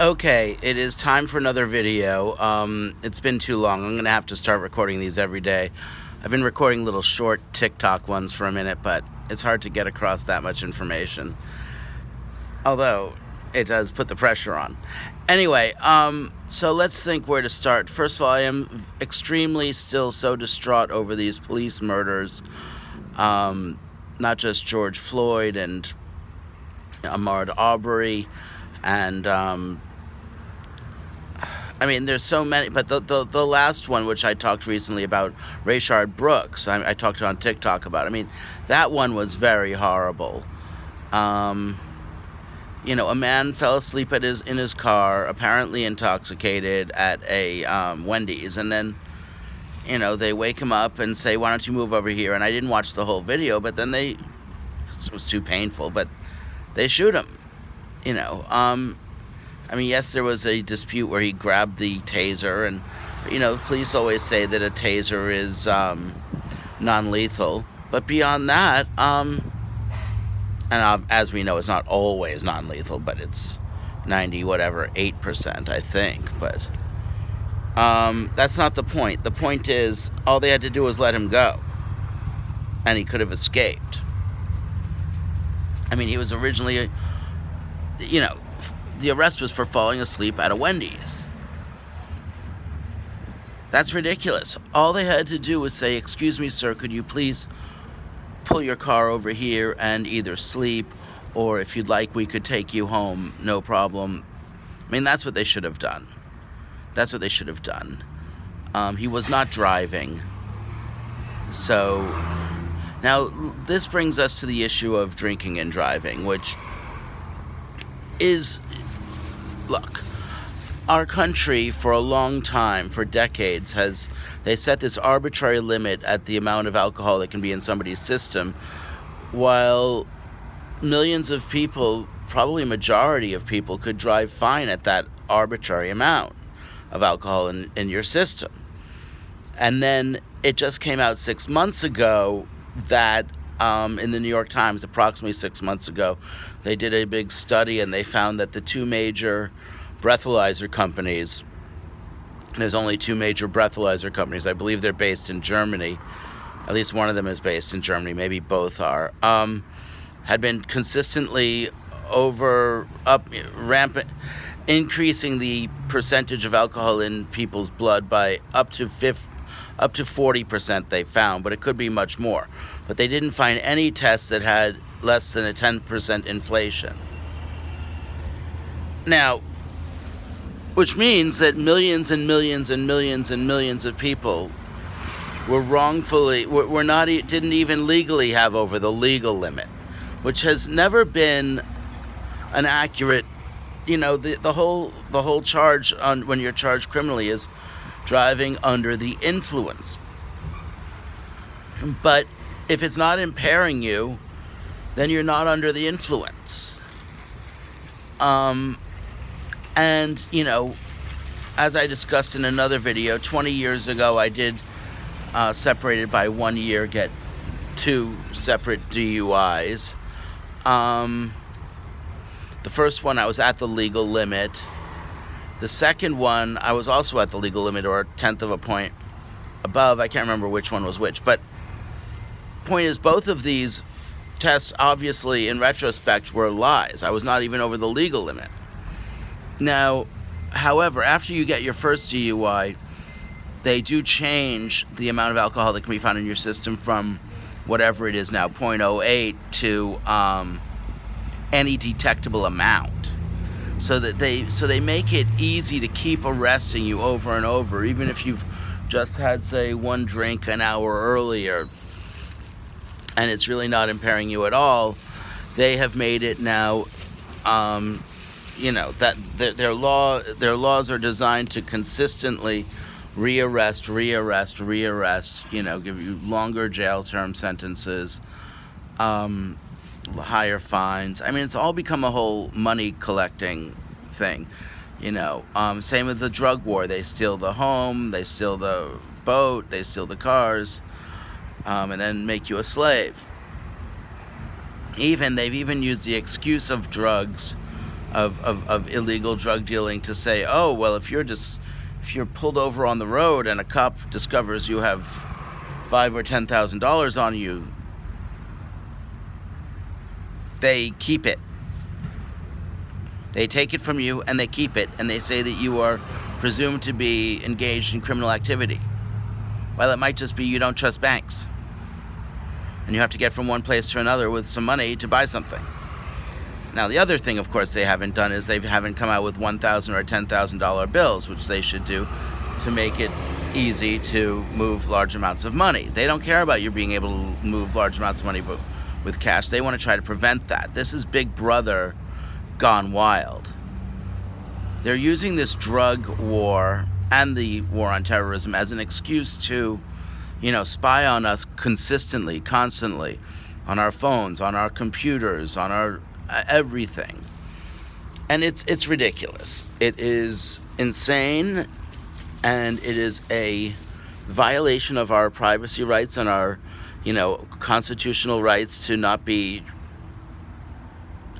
Okay, it is time for another video. It's been too long. I'm going to have to start recording these every day. I've been recording little short TikTok ones for a minute, but it's hard to get across that much information. Although, it does put the pressure on. Anyway, so let's think where to start. First of all, I am extremely still so distraught over these police murders. Not just George Floyd and Ahmaud Arbery, and I mean, there's so many, but the last one, which I talked recently about, Rayshard Brooks, I talked on TikTok about. I mean, that one was very horrible. You know, a man fell asleep in his car, apparently intoxicated, at a Wendy's, and then, you know, they wake him up and say, "Why don't you move over here?" And I didn't watch the whole video, but then it was too painful, but they shoot him. You know, I mean, yes, there was a dispute where he grabbed the taser, and, you know, police always say that a taser is non-lethal. But beyond that, and as we know, it's not always non-lethal, but it's 8%, I think. But that's not the point. The point is, all they had to do was let him go, and he could have escaped. I mean, he was originally, you know, the arrest was for falling asleep at a Wendy's. That's ridiculous. All they had to do was say, "Excuse me, sir, could you please pull your car over here and either sleep, or if you'd like, we could take you home, no problem." I mean, that's what they should have done. That's what they should have done. He was not driving. So, now, this brings us to the issue of drinking and driving, which is, look, our country for a long time, for decades, they set this arbitrary limit at the amount of alcohol that can be in somebody's system, while millions of people, probably a majority of people, could drive fine at that arbitrary amount of alcohol in your system. And then it just came out 6 months ago that in the New York Times, approximately 6 months ago, they did a big study, and they found that the two major breathalyzer companies, there's only two major breathalyzer companies, I believe they're based in Germany, at least one of them is based in Germany, maybe both are, had been consistently rampant, increasing the percentage of alcohol in people's blood by up to 40%, they found, but it could be much more. But they didn't find any tests that had less than a 10% inflation. Now, which means that millions and millions and millions and millions of people were wrongfully, didn't even legally have over the legal limit, which has never been an accurate, you know, the whole charge on when you're charged criminally is driving under the influence. But if it's not impairing you, then you're not under the influence. And, you know, as I discussed in another video, 20 years ago, I did, separated by 1 year, get 2 separate DUIs. The first one, I was at the legal limit. The second one, I was also at the legal limit, or a tenth of a point above. I can't remember which one was which. But point is, both of these tests, obviously, in retrospect, were lies. I was not even over the legal limit. Now, however, after you get your first DUI, they do change the amount of alcohol that can be found in your system from whatever it is now, 0.08, to any detectable amount. So they make it easy to keep arresting you over and over, even if you've just had, say, one drink an hour earlier, and it's really not impairing you at all. They have made it now, you know, that their laws are designed to consistently rearrest, you know, give you longer jail term sentences, higher fines. I mean, it's all become a whole money collecting thing, you know. Same with the drug war. They steal the home, they steal the boat, they steal the cars, and then make you a slave. They've even used the excuse of drugs of illegal drug dealing to say, oh, well, if you're pulled over on the road and a cop discovers you have $5,000 or $10,000 on you, they keep it. They take it from you and they keep it, and they say that you are presumed to be engaged in criminal activity. Well, it might just be you don't trust banks, and you have to get from one place to another with some money to buy something. Now, the other thing, of course, they haven't done is they haven't come out with $1,000 or $10,000 bills, which they should do to make it easy to move large amounts of money. They don't care about you being able to move large amounts of money with cash. They want to try to prevent that. This is Big Brother gone wild. They're using this drug war and the war on terrorism as an excuse to, spy on us consistently, constantly, on our phones, on our computers, on our everything. And it's ridiculous. It is insane, and it is a violation of our privacy rights and our, constitutional rights to not be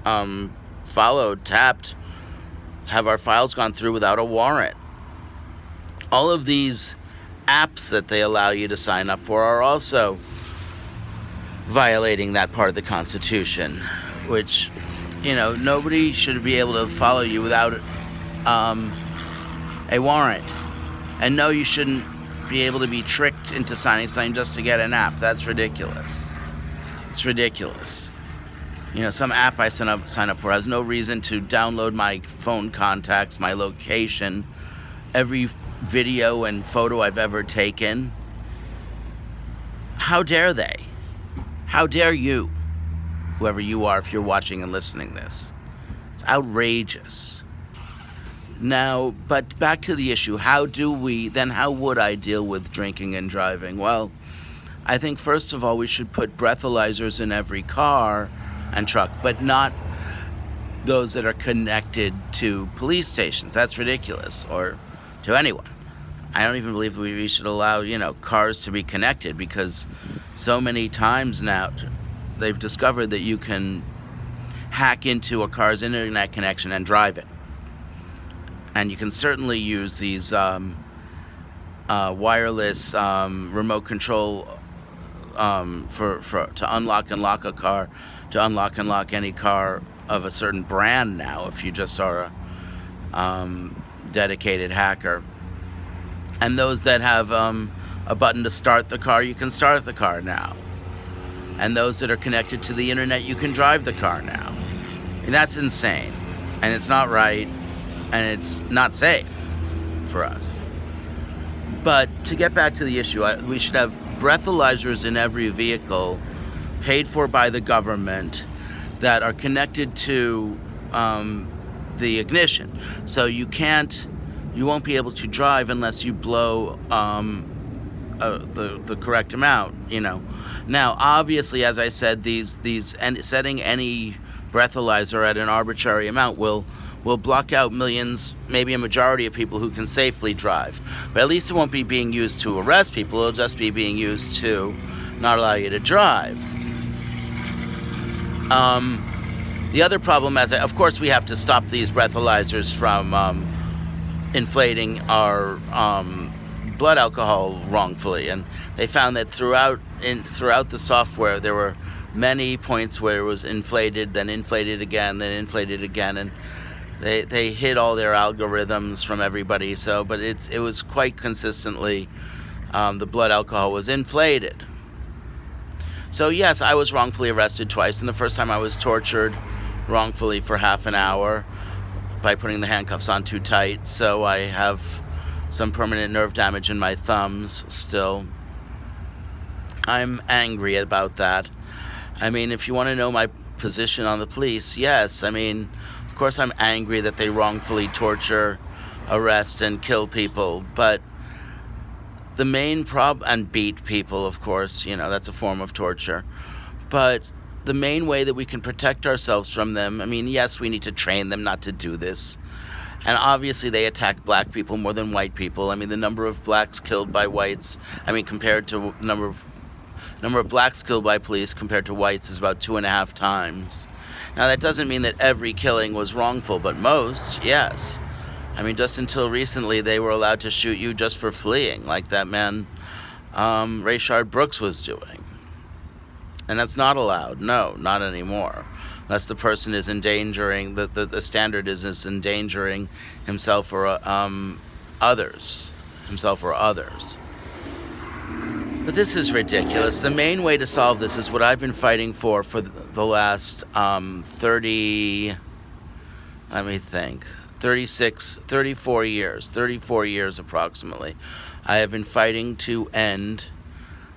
followed, tapped, have our files gone through without a warrant. All of these apps that they allow you to sign up for are also violating that part of the Constitution, which, nobody should be able to follow you without a warrant. And no, you shouldn't be able to be tricked into signing something just to get an app. That's ridiculous. It's ridiculous. Some app I sign up for has no reason to download my phone contacts, my location, every video and photo I've ever taken. How dare they? How dare you, whoever you are, if you're watching and listening to this? It's outrageous. Now, but back to the issue. How would I deal with drinking and driving? Well, I think first of all, we should put breathalyzers in every car and truck, but not those that are connected to police stations. That's ridiculous, or to anyone. I don't even believe we should allow, cars to be connected, because so many times now they've discovered that you can hack into a car's internet connection and drive it. And you can certainly use these wireless remote control to unlock and lock a car, to unlock and lock any car of a certain brand now, if you just are a dedicated hacker. And those that have a button to start the car, you can start the car now. And those that are connected to the internet, you can drive the car now. And that's insane. And it's not right. And it's not safe for us. But to get back to the issue, we should have breathalyzers in every vehicle paid for by the government that are connected to the ignition. So you won't be able to drive unless you blow the correct amount, Now, obviously, as I said, and setting any breathalyzer at an arbitrary amount will block out millions, maybe a majority of people who can safely drive. But at least it won't be being used to arrest people. It'll just be being used to not allow you to drive. The other problem, of course, we have to stop these breathalyzers from inflating our blood alcohol wrongfully. And they found that throughout the software, there were many points where it was inflated, then inflated again, then inflated again, and they hid all their algorithms from everybody. But it was quite consistently the blood alcohol was inflated. So yes, I was wrongfully arrested twice, and the first time I was tortured wrongfully for half an hour by putting the handcuffs on too tight. So I have some permanent nerve damage in my thumbs still. I'm angry about that. I mean, if you want to know my position on the police, yes. I mean, of course I'm angry that they wrongfully torture, arrest, and kill people. But the main problem, and beat people, of course, that's a form of torture. But the main way that we can protect ourselves from them, I mean, yes, we need to train them not to do this. And obviously they attack black people more than white people. I mean, the number of blacks killed by whites, compared to the number of Number of blacks killed by police compared to whites is about 2.5 times. Now, that doesn't mean that every killing was wrongful, but most, yes. I mean, just until recently, they were allowed to shoot you just for fleeing, like that man Rayshard Brooks was doing. And that's not allowed. No, not anymore. Unless the person is endangering, the standard is endangering himself or others. Himself or others. But this is ridiculous. The main way to solve this is what I've been fighting for the last 34 years approximately. I have been fighting to end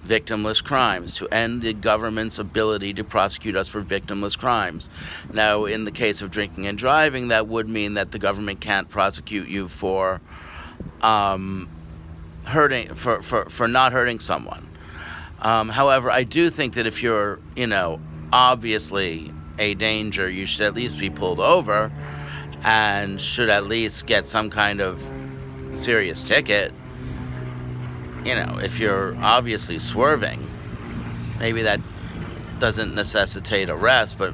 victimless crimes, to end the government's ability to prosecute us for victimless crimes. Now, in the case of drinking and driving, that would mean that the government can't prosecute you for not hurting someone. However, I do think that if you're, obviously a danger, you should at least be pulled over and should at least get some kind of serious ticket. If you're obviously swerving, maybe that doesn't necessitate arrest, but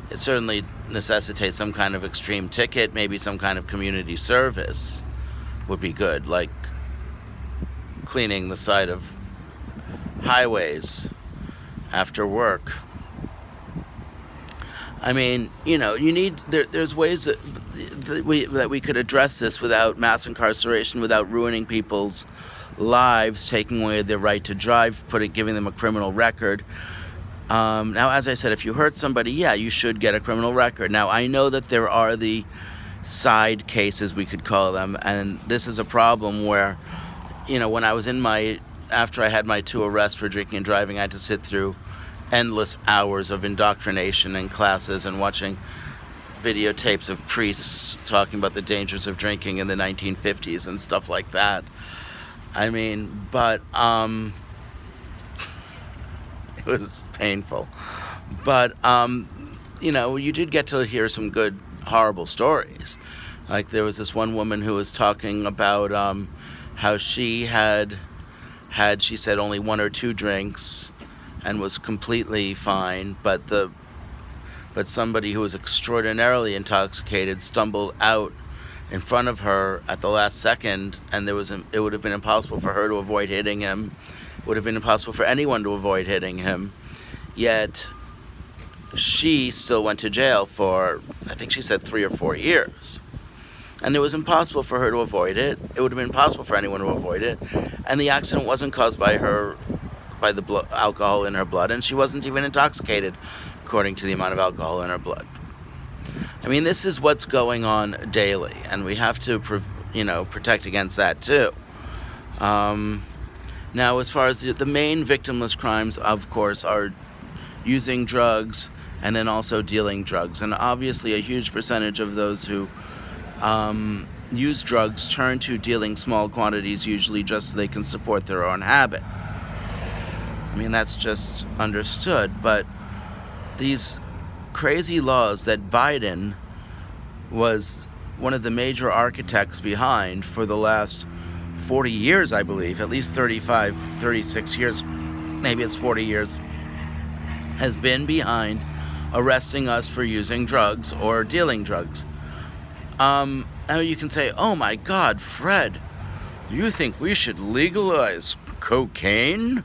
it certainly necessitates some kind of extreme ticket, maybe some kind of community service would be good, like cleaning the side of highways after work. I mean, there's ways that we could address this without mass incarceration, without ruining people's lives, taking away their right to drive, giving them a criminal record. Now, as I said, if you hurt somebody, yeah, you should get a criminal record. Now, I know that there are the side cases, we could call them, and this is a problem where, when I was after I had my 2 arrests for drinking and driving, I had to sit through endless hours of indoctrination in classes and watching videotapes of priests talking about the dangers of drinking in the 1950s and stuff like that. I mean, but it was painful. But, you did get to hear some good, horrible stories. Like, there was this one woman who was talking about how she had, she said, only 1 or 2 drinks and was completely fine, but somebody who was extraordinarily intoxicated stumbled out in front of her at the last second, and it would have been impossible for her to avoid hitting him. It would have been impossible for anyone to avoid hitting him. Yet she still went to jail for, I think she said, 3 or 4 years. And it was impossible for her to avoid it. It would have been impossible for anyone to avoid it. And the accident wasn't caused by the alcohol in her blood, and she wasn't even intoxicated, according to the amount of alcohol in her blood. I mean, this is what's going on daily, and we have to, protect against that too. Now, as far as the main victimless crimes, of course, are using drugs and then also dealing drugs. And obviously, a huge percentage of those who use drugs turn to dealing small quantities, usually just so they can support their own habit. I mean, that's just understood, but these crazy laws that Biden was one of the major architects behind for the last 40 years, I believe, at least 35, 36 years, maybe it's 40 years, has been behind arresting us for using drugs or dealing drugs. Now you can say, oh my God, Fred, you think we should legalize cocaine?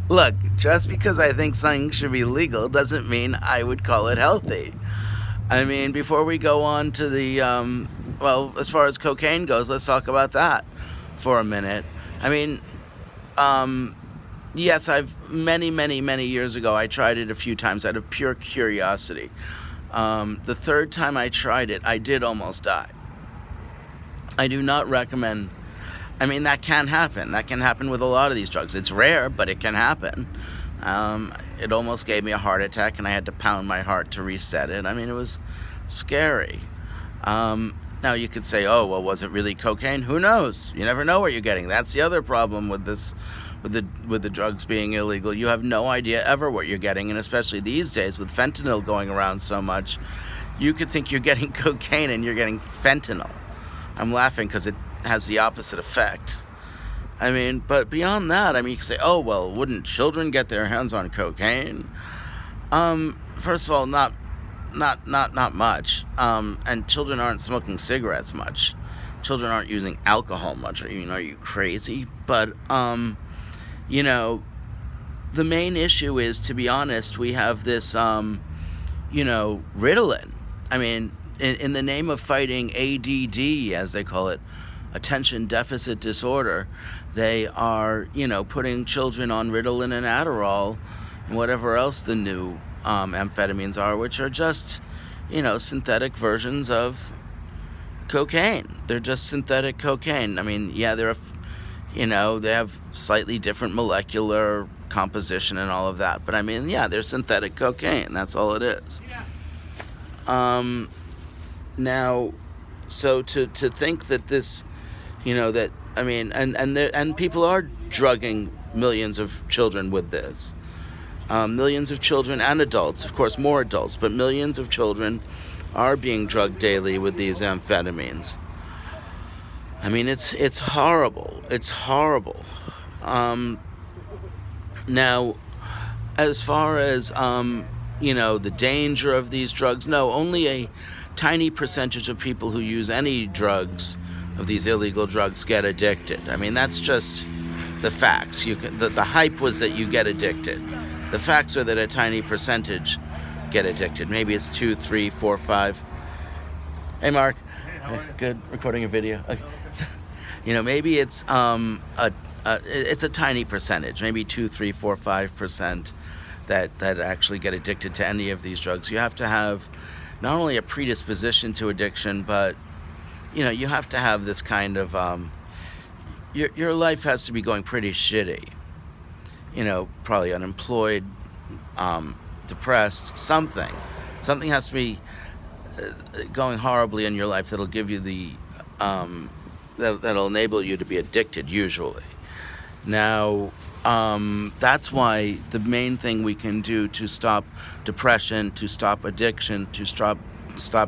Look, just because I think something should be legal doesn't mean I would call it healthy. I mean, before we go on to the, as far as cocaine goes, let's talk about that for a minute. I mean, yes, many years ago, I tried it a few times out of pure curiosity. The 3rd time I tried it, I did almost die. I do not recommend. I mean, that can happen. That can happen with a lot of these drugs. It's rare, but it can happen. It almost gave me a heart attack, and I had to pound my heart to reset it. I mean, it was scary. Now, you could say, oh, well, was it really cocaine? Who knows? You never know what you're getting. That's the other problem with this, with the drugs being illegal. You have no idea ever what you're getting, and especially these days with fentanyl going around so much, you could think you're getting cocaine and you're getting fentanyl. I'm laughing because it has the opposite effect. I mean, but beyond that, I mean, you can say, oh, well, wouldn't children get their hands on cocaine? First of all, not much. And children aren't smoking cigarettes much. Children aren't using alcohol much. Are you crazy? But, you know, the main issue is, to be honest, we have this, Ritalin. I mean, in the name of fighting ADD, as they call it, attention deficit disorder, they are, putting children on Ritalin and Adderall and whatever else the new amphetamines are, which are just, synthetic versions of cocaine. They're just synthetic cocaine. I mean, yeah, they have slightly different molecular composition and all of that, but I mean, yeah, they're synthetic cocaine. That's all it is. Now, so to think that this, and people are drugging millions of children with this. Millions of children and adults, of course, more adults, but millions of children are being drugged daily with these amphetamines. I mean, it's horrible. It's horrible. Now, as far as, the danger of these drugs, no, only a tiny percentage of people who use any drugs, of these illegal drugs, get addicted. I mean, that's just the facts. The hype was that you get addicted. The facts are that a tiny percentage get addicted. Maybe it's 2, 3, 4, 5. Hey, Mark. Hey, how are you? Good, recording a video. Okay. Maybe it's it's a tiny percentage, maybe 2, 3, 4, 5% that actually get addicted to any of these drugs. You have to have not only a predisposition to addiction, but you have to have this kind of your life has to be going pretty shitty. Probably unemployed, depressed, something has to be going horribly in your life that'll give you the that'll enable you to be addicted, usually. Now, that's why the main thing we can do to stop depression, to stop addiction, to stop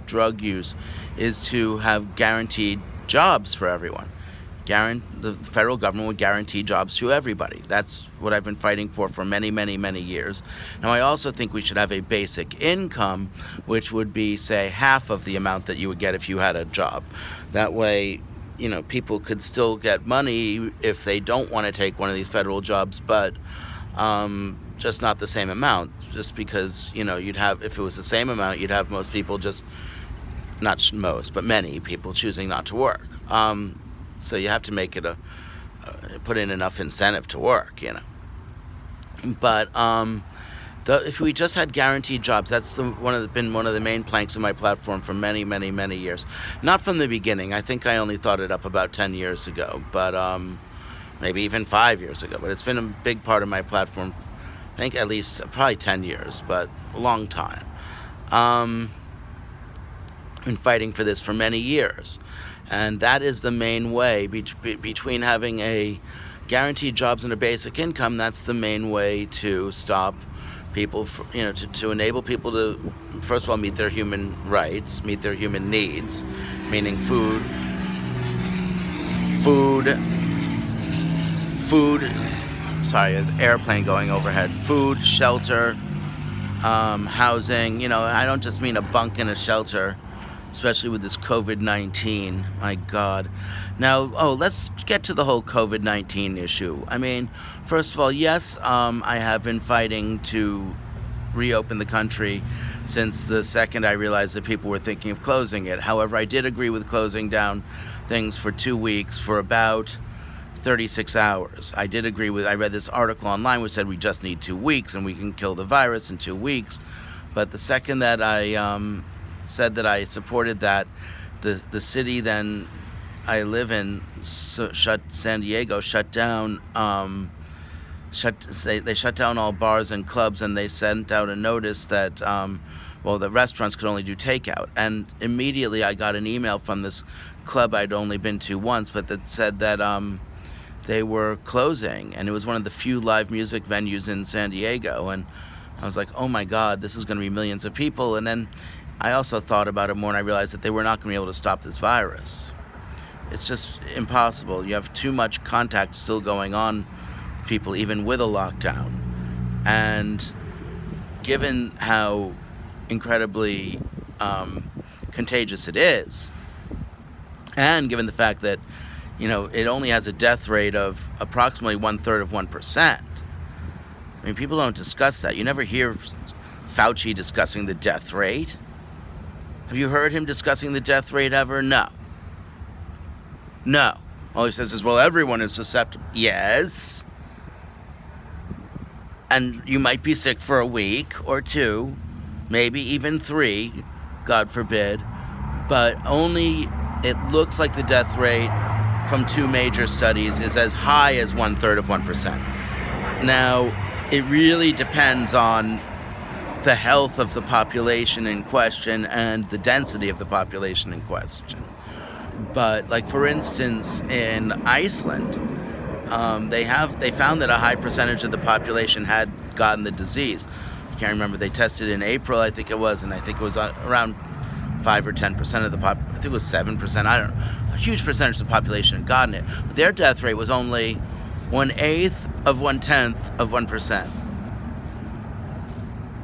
drug use, is to have guaranteed jobs for everyone. The federal government would guarantee jobs to everybody. That's what I've been fighting for many, many, many years. Now, I also think we should have a basic income, which would be, say, half of the amount that you would get if you had a job. That way, people could still get money if they don't want to take one of these federal jobs, but just not the same amount. Just because, you'd have, if it was the same amount, you'd have most people just, not most, but many people choosing not to work. So you have to make it put in enough incentive to work, But if we just had guaranteed jobs, that's been one of the main planks of my platform for many, many, many years. Not from the beginning. I think I only thought it up about 10 years ago, but maybe even 5 years ago. But it's been a big part of my platform, I think at least probably 10 years, but a long time. Been fighting for this for many years. And that is the main way between having a guaranteed jobs and a basic income. That's the main way to stop people, to enable people to, first of all, meet their human rights, meet their human needs, meaning food, sorry, there's an airplane going overhead, food, shelter, housing. I don't just mean a bunk in a shelter, especially with this COVID-19, my God. Now, let's get to the whole COVID-19 issue. I mean, first of all, yes, I have been fighting to reopen the country since the second I realized that people were thinking of closing it. However, I did agree with closing down things for 2 weeks for about 36 hours. I read this article online which said we just need 2 weeks and we can kill the virus in 2 weeks. But the second that I said that I supported that, the city then I live in, San Diego, shut down. They shut down all bars and clubs, and they sent out a notice that the restaurants could only do takeout. And immediately I got an email from this club I'd only been to once, but that said that they were closing, and it was one of the few live music venues in San Diego. And I was like, oh my God, this is going to be millions of people. And then I also thought about it more, and I realized that they were not going to be able to stop this virus. It's just impossible. You have too much contact still going on with people, even with a lockdown. And given how incredibly contagious it is, and given the fact that, it only has a death rate of approximately 1/3 of 1%. I mean, people don't discuss that. You never hear Fauci discussing the death rate. Have you heard him discussing the death rate ever? No. All he says is, well, everyone is susceptible. Yes. And you might be sick for a week or two, maybe even 3, God forbid. But only it looks like the death rate from 2 major studies is as high as 1/3 of 1%. Now, it really depends on the health of the population in question and the density of the population in question. But, like, for instance, in Iceland, they found that a high percentage of the population had gotten the disease. I can't remember. They tested in April, I think it was, and I think it was around 5 or 10% of the I think it was 7%. I don't know. A huge percentage of the population had gotten it. But their death rate was only 1/8 of 1/10 of 1%.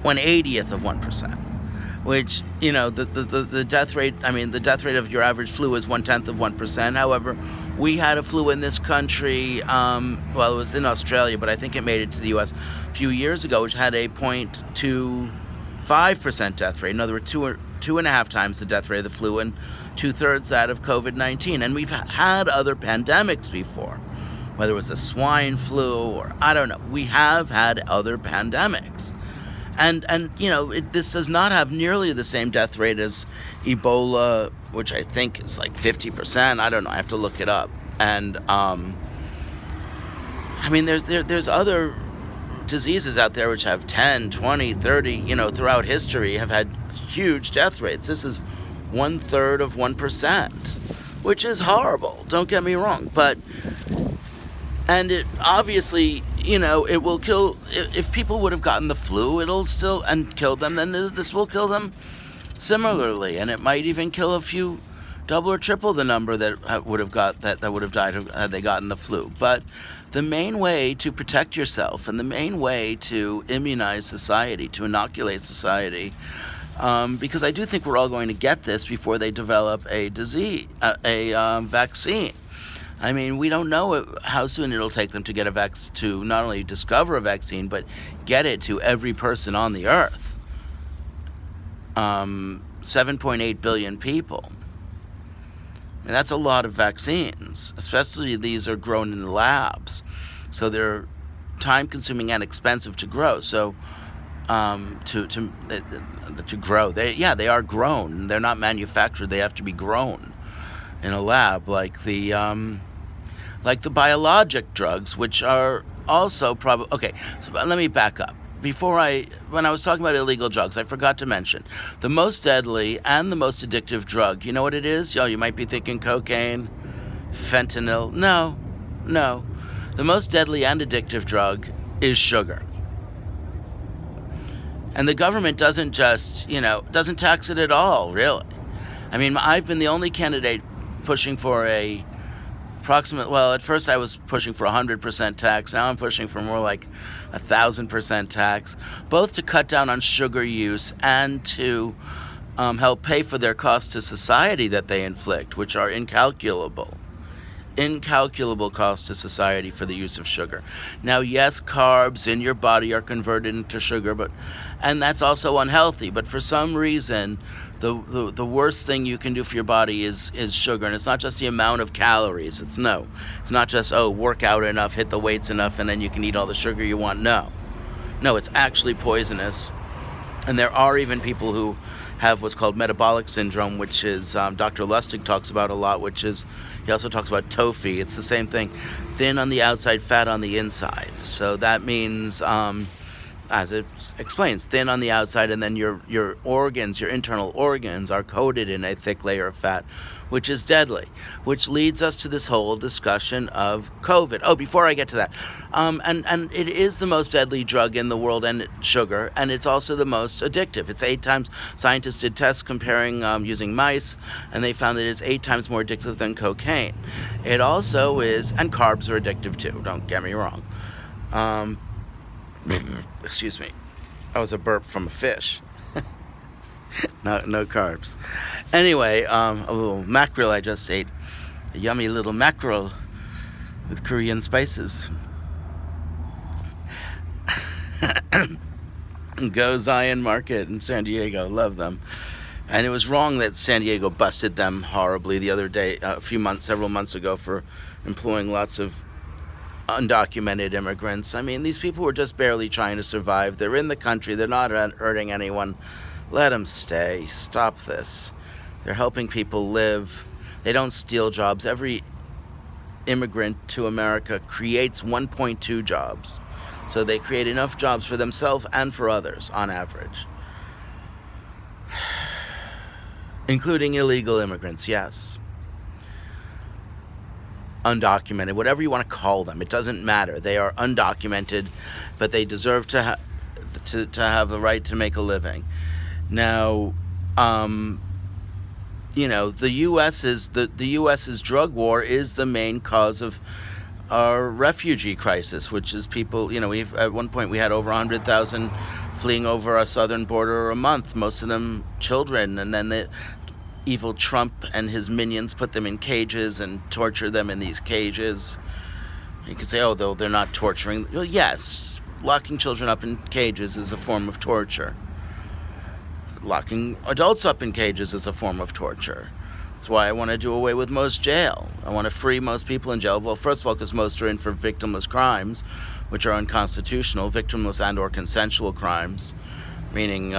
1/80th of 1%. Which, the death rate, the death rate of your average flu is 1/10 of 1%. However, we had a flu in this country, it was in Australia, but I think it made it to the U.S. a few years ago, which had a 0.25% death rate. In other words, 2.5 times the death rate of the flu and 2/3 that of COVID-19. And we've had other pandemics before, whether it was the swine flu or I don't know. We have had other pandemics. And this does not have nearly the same death rate as Ebola, which I think is like 50%. I don't know. I have to look it up. And there's other diseases out there which have 10, 20, 30, throughout history have had huge death rates. This is 1/3 of 1%, which is horrible. Don't get me wrong. And it obviously, it will kill. If people would have gotten the flu, it'll still and killed them. Then this will kill them similarly, and it might even kill a few, double or triple the number that would have died had they gotten the flu. But the main way to protect yourself and the main way to immunize society, to inoculate society, because I do think we're all going to get this before they develop a vaccine. We don't know how soon it'll take them to get to not only discover a vaccine, but get it to every person on the earth. 7.8 billion people. That's a lot of vaccines, especially these are grown in labs. So they're time-consuming and expensive to grow. So to grow, they are grown. They're not manufactured. They have to be grown in a lab, like the biologic drugs, which are also probably... Okay, so let me back up. When I was talking about illegal drugs, I forgot to mention the most deadly and the most addictive drug. You know what it is? You might be thinking cocaine, fentanyl. No. The most deadly and addictive drug is sugar. And the government doesn't tax it at all, really. I've been the only candidate pushing for at first I was pushing for 100% tax. Now I'm pushing for more like 1,000% tax, both to cut down on sugar use and to help pay for their costs to society that they inflict, which are incalculable costs to society for the use of sugar. Now, yes, carbs in your body are converted into sugar, and that's also unhealthy. But for some reason, the worst thing you can do for your body is sugar. And it's not just the amount of calories. It's not just, work out enough, hit the weights enough, and then you can eat all the sugar you want. No, it's actually poisonous. And there are even people who have what's called metabolic syndrome, which is Dr. Lustig talks about a lot, he also talks about TOFI. It's the same thing, thin on the outside, fat on the inside. So that means as it explains, thin on the outside, and then your organs, your internal organs, are coated in a thick layer of fat, which is deadly, which leads us to this whole discussion of COVID. Oh, before I get to that, and it is the most deadly drug in the world, and sugar, and it's also the most addictive. It's 8 times, scientists did tests comparing using mice, and they found that it's 8 times more addictive than cocaine. It also is, and carbs are addictive too, don't get me wrong. Excuse me. That was a burp from a fish. No carbs. Anyway, a little mackerel I just ate. A yummy little mackerel with Korean spices. Go Zion Market in San Diego. Love them. And it was wrong that San Diego busted them horribly the other day, several months ago, for employing lots of undocumented immigrants. I mean, these people were just barely trying to survive. They're in the country. They're not hurting anyone. Let them stay. Stop this. They're helping people live. They don't steal jobs. Every immigrant to America creates 1.2 jobs. So they create enough jobs for themselves and for others, on average. Including illegal immigrants, yes. Undocumented, whatever you want to call them, it doesn't matter. They are undocumented, but they deserve to have the right to make a living. Now, the U.S.'s drug war is the main cause of our refugee crisis, which is people. At one point we had over 100,000 fleeing over our southern border a month, most of them children, and then the evil Trump and his minions put them in cages and torture them in these cages. You can say, oh, though they're not torturing. Well, yes, locking children up in cages is a form of torture. Locking adults up in cages is a form of torture. That's why I want to do away with most jail. I want to free most people in jail. Well, first of all, because most are in for victimless crimes, which are unconstitutional, victimless and or consensual crimes, meaning,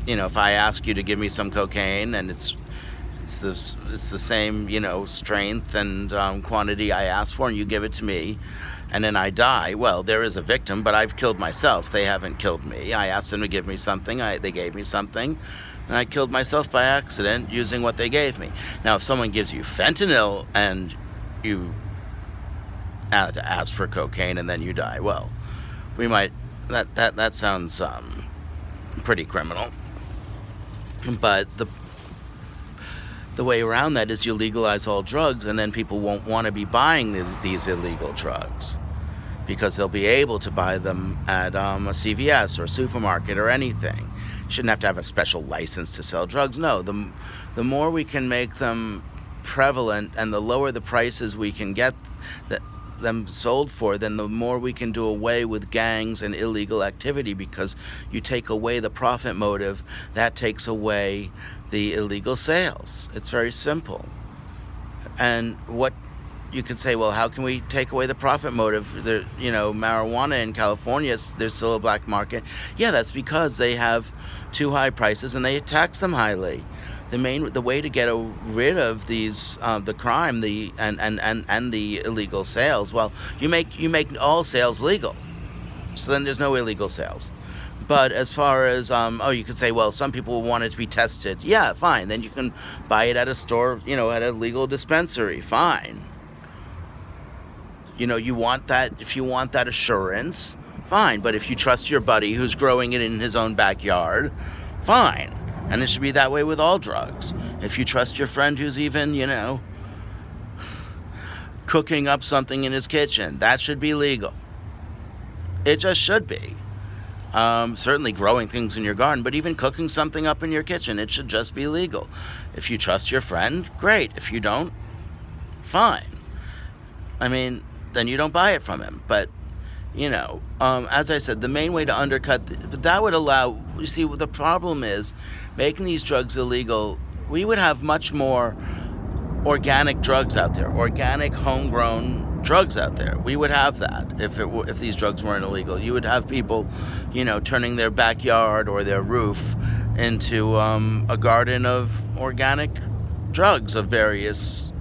if I ask you to give me some cocaine and it's the same, strength and quantity I asked for, and you give it to me, and then I die, well, there is a victim, but I've killed myself. They haven't killed me. I asked them to give me something. They gave me something, and I killed myself by accident using what they gave me. Now, if someone gives you fentanyl and you ask for cocaine and then you die, well, we might. That sounds pretty criminal. But the way around that is you legalize all drugs, and then people won't want to be buying these illegal drugs because they'll be able to buy them at a CVS or a supermarket or anything. You shouldn't have to have a special license to sell drugs. No, the more we can make them prevalent and the lower the prices we can get them sold for, then the more we can do away with gangs and illegal activity, because you take away the profit motive, that takes away the illegal sales. It's very simple. And what you could say, well, how can we take away the profit motive? Marijuana in California, there's still a black market. Yeah, that's because they have too high prices and they tax them highly. The way to get rid of these the crime and the illegal sales, well, you make all sales legal, so then there's no illegal sales. But as far as you could say, well, some people want it to be tested. Yeah, fine. Then you can buy it at a store, at a legal dispensary. Fine. You want that. If you want that assurance, fine. But if you trust your buddy who's growing it in his own backyard, fine. And it should be that way with all drugs. If you trust your friend who's even, cooking up something in his kitchen, that should be legal. It just should be. Certainly growing things in your garden, but even cooking something up in your kitchen, it should just be legal. If you trust your friend, great. If you don't, fine. I mean, then you don't buy it from him. But, as I said, the main way to undercut, that would allow, you see, the problem is, making these drugs illegal, we would have much more organic drugs out there, organic homegrown drugs out there. We would have that if these drugs weren't illegal. You would have people, turning their backyard or their roof into a garden of organic drugs of various,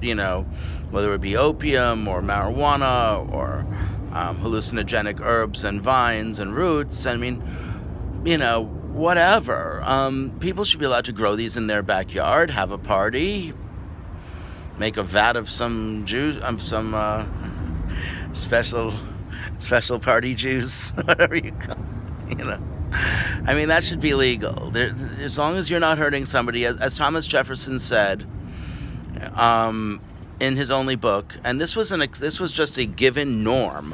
whether it be opium or marijuana or hallucinogenic herbs and vines and roots. I mean, whatever. People should be allowed to grow these in their backyard, have a party, make a vat of some juice, special party juice, whatever you call it, I mean, that should be legal. As long as you're not hurting somebody, as Thomas Jefferson said, in his only book, and this was just a given norm.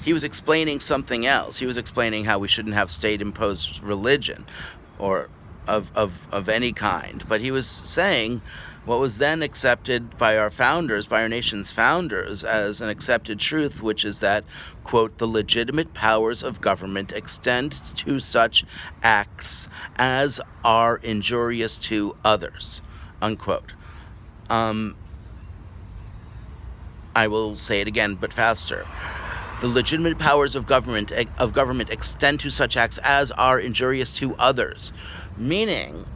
He was explaining something else. He was explaining how we shouldn't have state-imposed religion, or of any kind. But he was saying what was then accepted by our founders, by our nation's founders, as an accepted truth, which is that, quote, the legitimate powers of government extend to such acts as are injurious to others, unquote. I will say it again, but faster. The legitimate powers of government extend to such acts as are injurious to others. Meaning,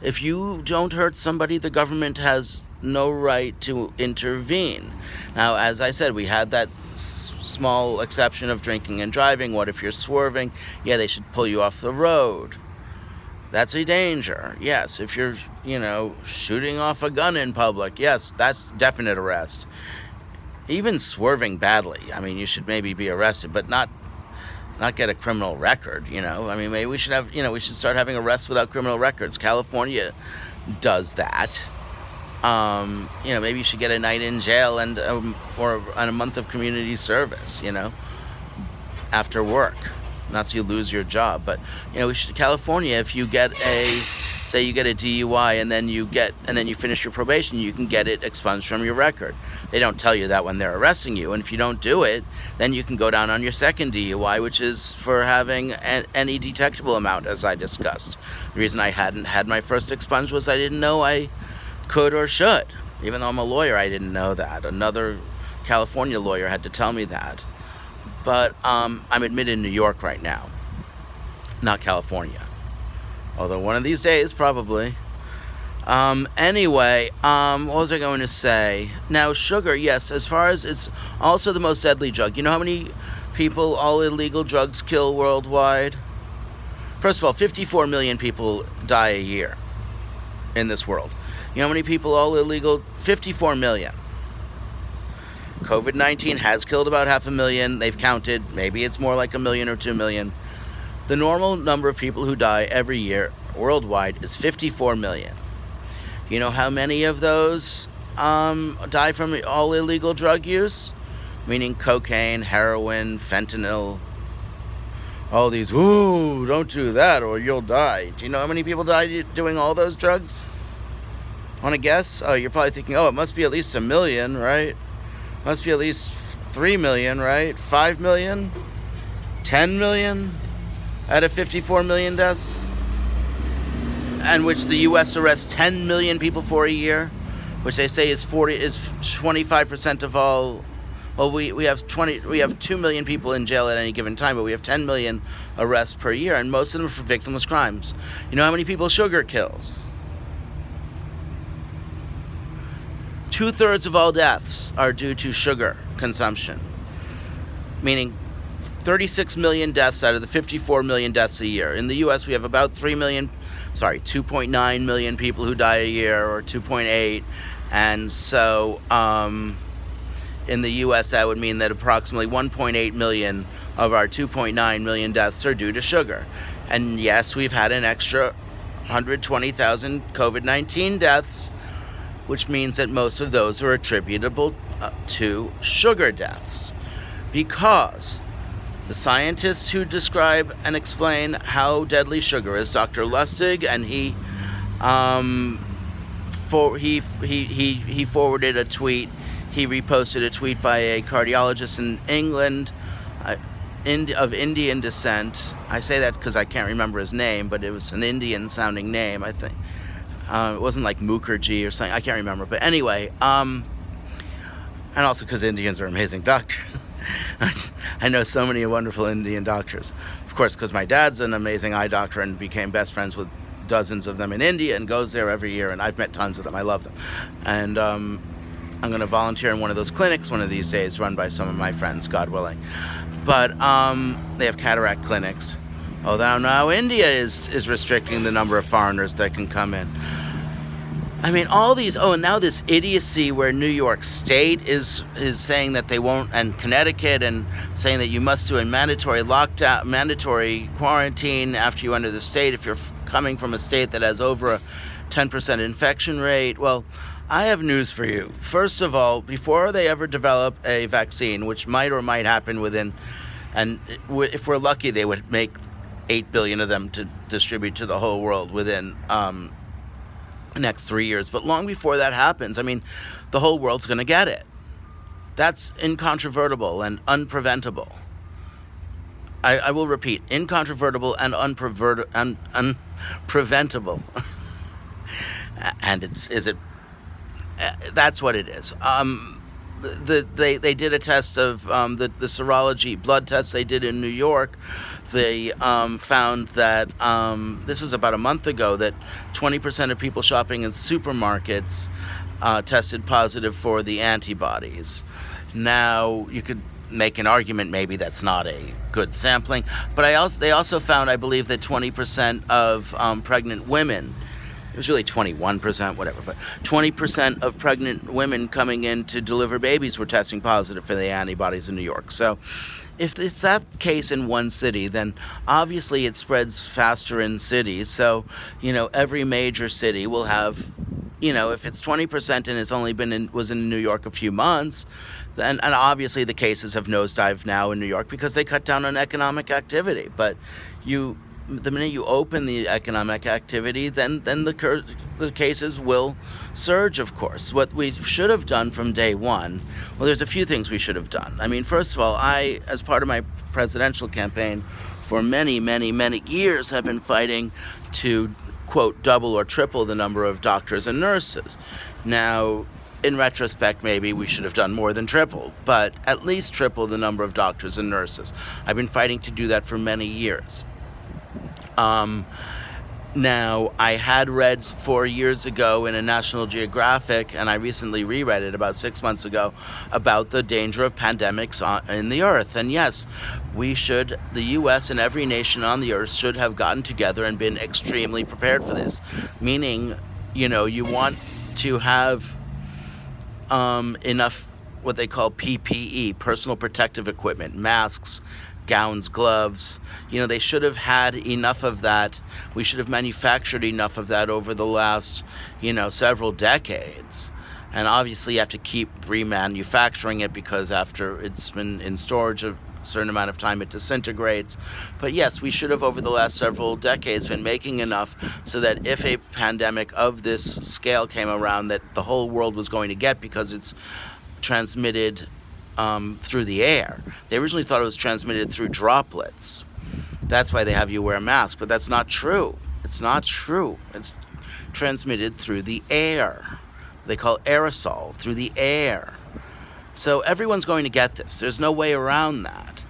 if you don't hurt somebody, the government has no right to intervene. Now, as I said, we had that small exception of drinking and driving. What if you're swerving? Yeah, they should pull you off the road. That's a danger. Yes, if you're, shooting off a gun in public, yes, that's definite arrest. Even swerving badly, I mean, you should maybe be arrested, but not get a criminal record, I mean, maybe we should have, we should start having arrests without criminal records. California does that. Maybe you should get a night in jail and or a month of community service, after work. Not so you lose your job, but California, if you get say you get a DUI and then you finish your probation, you can get it expunged from your record. They don't tell you that when they're arresting you, and if you don't do it, then you can go down on your second DUI, which is for having any detectable amount, as I discussed. The reason I hadn't had my first expunged was I didn't know I could or should. Even though I'm a lawyer, I didn't know that. Another California lawyer had to tell me that. But I'm admitted in New York right now, not California. Although one of these days, probably. Anyway, what was I going to say? Now, sugar, yes, as far as it's also the most deadly drug. You know how many people all illegal drugs kill worldwide? First of all, 54 million people die a year in this world. You know how many people all illegal? 54 million. COVID-19 has killed about 500,000. They've counted. Maybe it's more like 1 million or 2 million. The normal number of people who die every year worldwide is 54 million. You know how many of those die from all illegal drug use? Meaning cocaine, heroin, fentanyl. All these, ooh, don't do that or you'll die. Do you know how many people die doing all those drugs? Want to guess? Oh, you're probably thinking, it must be at least 1 million, right? Must be at least 3 million, right? 5 million? 10 million out of 54 million deaths? And which the U.S. arrests 10 million people for a year, which they say is 25% of all. Well, we have 2 million people in jail at any given time, but we have 10 million arrests per year, and most of them are for victimless crimes. You know how many people sugar kills? 2/3 of all deaths are due to sugar consumption, meaning 36 million deaths out of the 54 million deaths a year. In the U.S., we have about 2.9 million people who die a year, or 2.8, and so in the U.S., that would mean that approximately 1.8 million of our 2.9 million deaths are due to sugar. And yes, we've had an extra 120,000 COVID-19 deaths, which means that most of those are attributable to sugar deaths. Because the scientists who describe and explain how deadly sugar is, Dr. Lustig, and he forwarded a tweet. He reposted a tweet by a cardiologist in England of Indian descent. I say that because I can't remember his name, but it was an Indian-sounding name, I think. It wasn't like Mukherjee or something. I can't remember. But anyway, and also because Indians are amazing doctors. I know so many wonderful Indian doctors. Of course, because my dad's an amazing eye doctor and became best friends with dozens of them in India and goes there every year. And I've met tons of them. I love them. And I'm going to volunteer in one of those clinics one of these days, run by some of my friends, God willing. But they have cataract clinics. Although now India is restricting the number of foreigners that can come in. I mean, all these, and now this idiocy where New York State is saying that they won't, and Connecticut, and saying that you must do a mandatory lockdown, mandatory quarantine after you enter the state if you're coming from a state that has over a 10% infection rate. Well, I have news for you. First of all, before they ever develop a vaccine, which might or might happen within, and if we're lucky, they would make 8 billion of them to distribute to the whole world within next 3 years. But long before that happens, I mean, the whole world's going to get it. That's incontrovertible and unpreventable. I will repeat, incontrovertible and unpreventable. And that's what it is. They did a test of the serology blood test they did in New York. They found that this was about a month ago, that 20% of people shopping in supermarkets tested positive for the antibodies. Now, you could make an argument maybe that's not a good sampling, but they also found, I believe, that 20% of pregnant women, it was really 21%, whatever, but 20% of pregnant women coming in to deliver babies were testing positive for the antibodies in New York. So if it's that case in one city, then obviously it spreads faster in cities. So, every major city will have, if it's 20% and it's only was in New York a few months, then, and obviously the cases have nosedived now in New York because they cut down on economic activity. But the minute you open the economic activity, then the cases will surge, of course. What we should have done from day one, well, there's a few things we should have done. I mean, first of all, I, as part of my presidential campaign, for many, many, many years have been fighting to, quote, double or triple the number of doctors and nurses. Now, in retrospect, maybe we should have done more than triple, but at least triple the number of doctors and nurses. I've been fighting to do that for many years. Now, I had read 4 years ago in a National Geographic, and I recently reread it about 6 months ago, about the danger of pandemics in the earth. And yes, the U.S. and every nation on the earth should have gotten together and been extremely prepared for this. Meaning, you want to have enough what they call PPE, personal protective equipment, masks, gowns, gloves. They should have had enough of that. We should have manufactured enough of that over the last, several decades. And obviously you have to keep remanufacturing it because after it's been in storage a certain amount of time, it disintegrates. But yes, we should have over the last several decades been making enough so that if a pandemic of this scale came around that the whole world was going to get, because it's transmitted through the air. They originally thought it was transmitted through droplets. That's why they have you wear a mask, but that's not true. It's not true. It's transmitted through the air. They call aerosol, through the air. So everyone's going to get this. There's no way around that.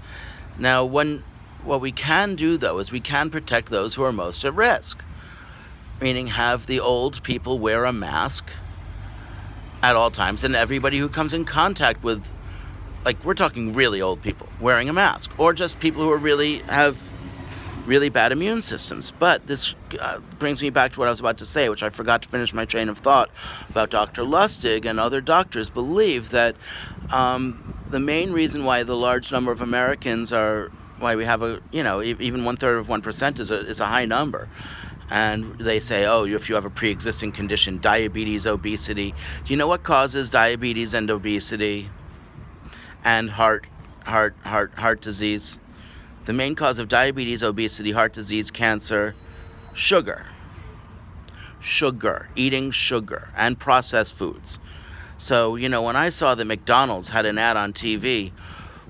Now, what we can do, though, is we can protect those who are most at risk, meaning have the old people wear a mask at all times, and everybody who comes in contact with, we're talking really old people wearing a mask, or just people who have really bad immune systems. But this brings me back to what I was about to say, which I forgot to finish my train of thought about Dr. Lustig and other doctors believe that the main reason why the large number of Americans why we have even 1/3 of 1% is a high number. And they say, if you have a pre-existing condition, diabetes, obesity. Do you know what causes diabetes and obesity and heart disease? The main cause of diabetes, obesity, heart disease, cancer, sugar, eating sugar and processed foods. So, when I saw that McDonald's had an ad on TV,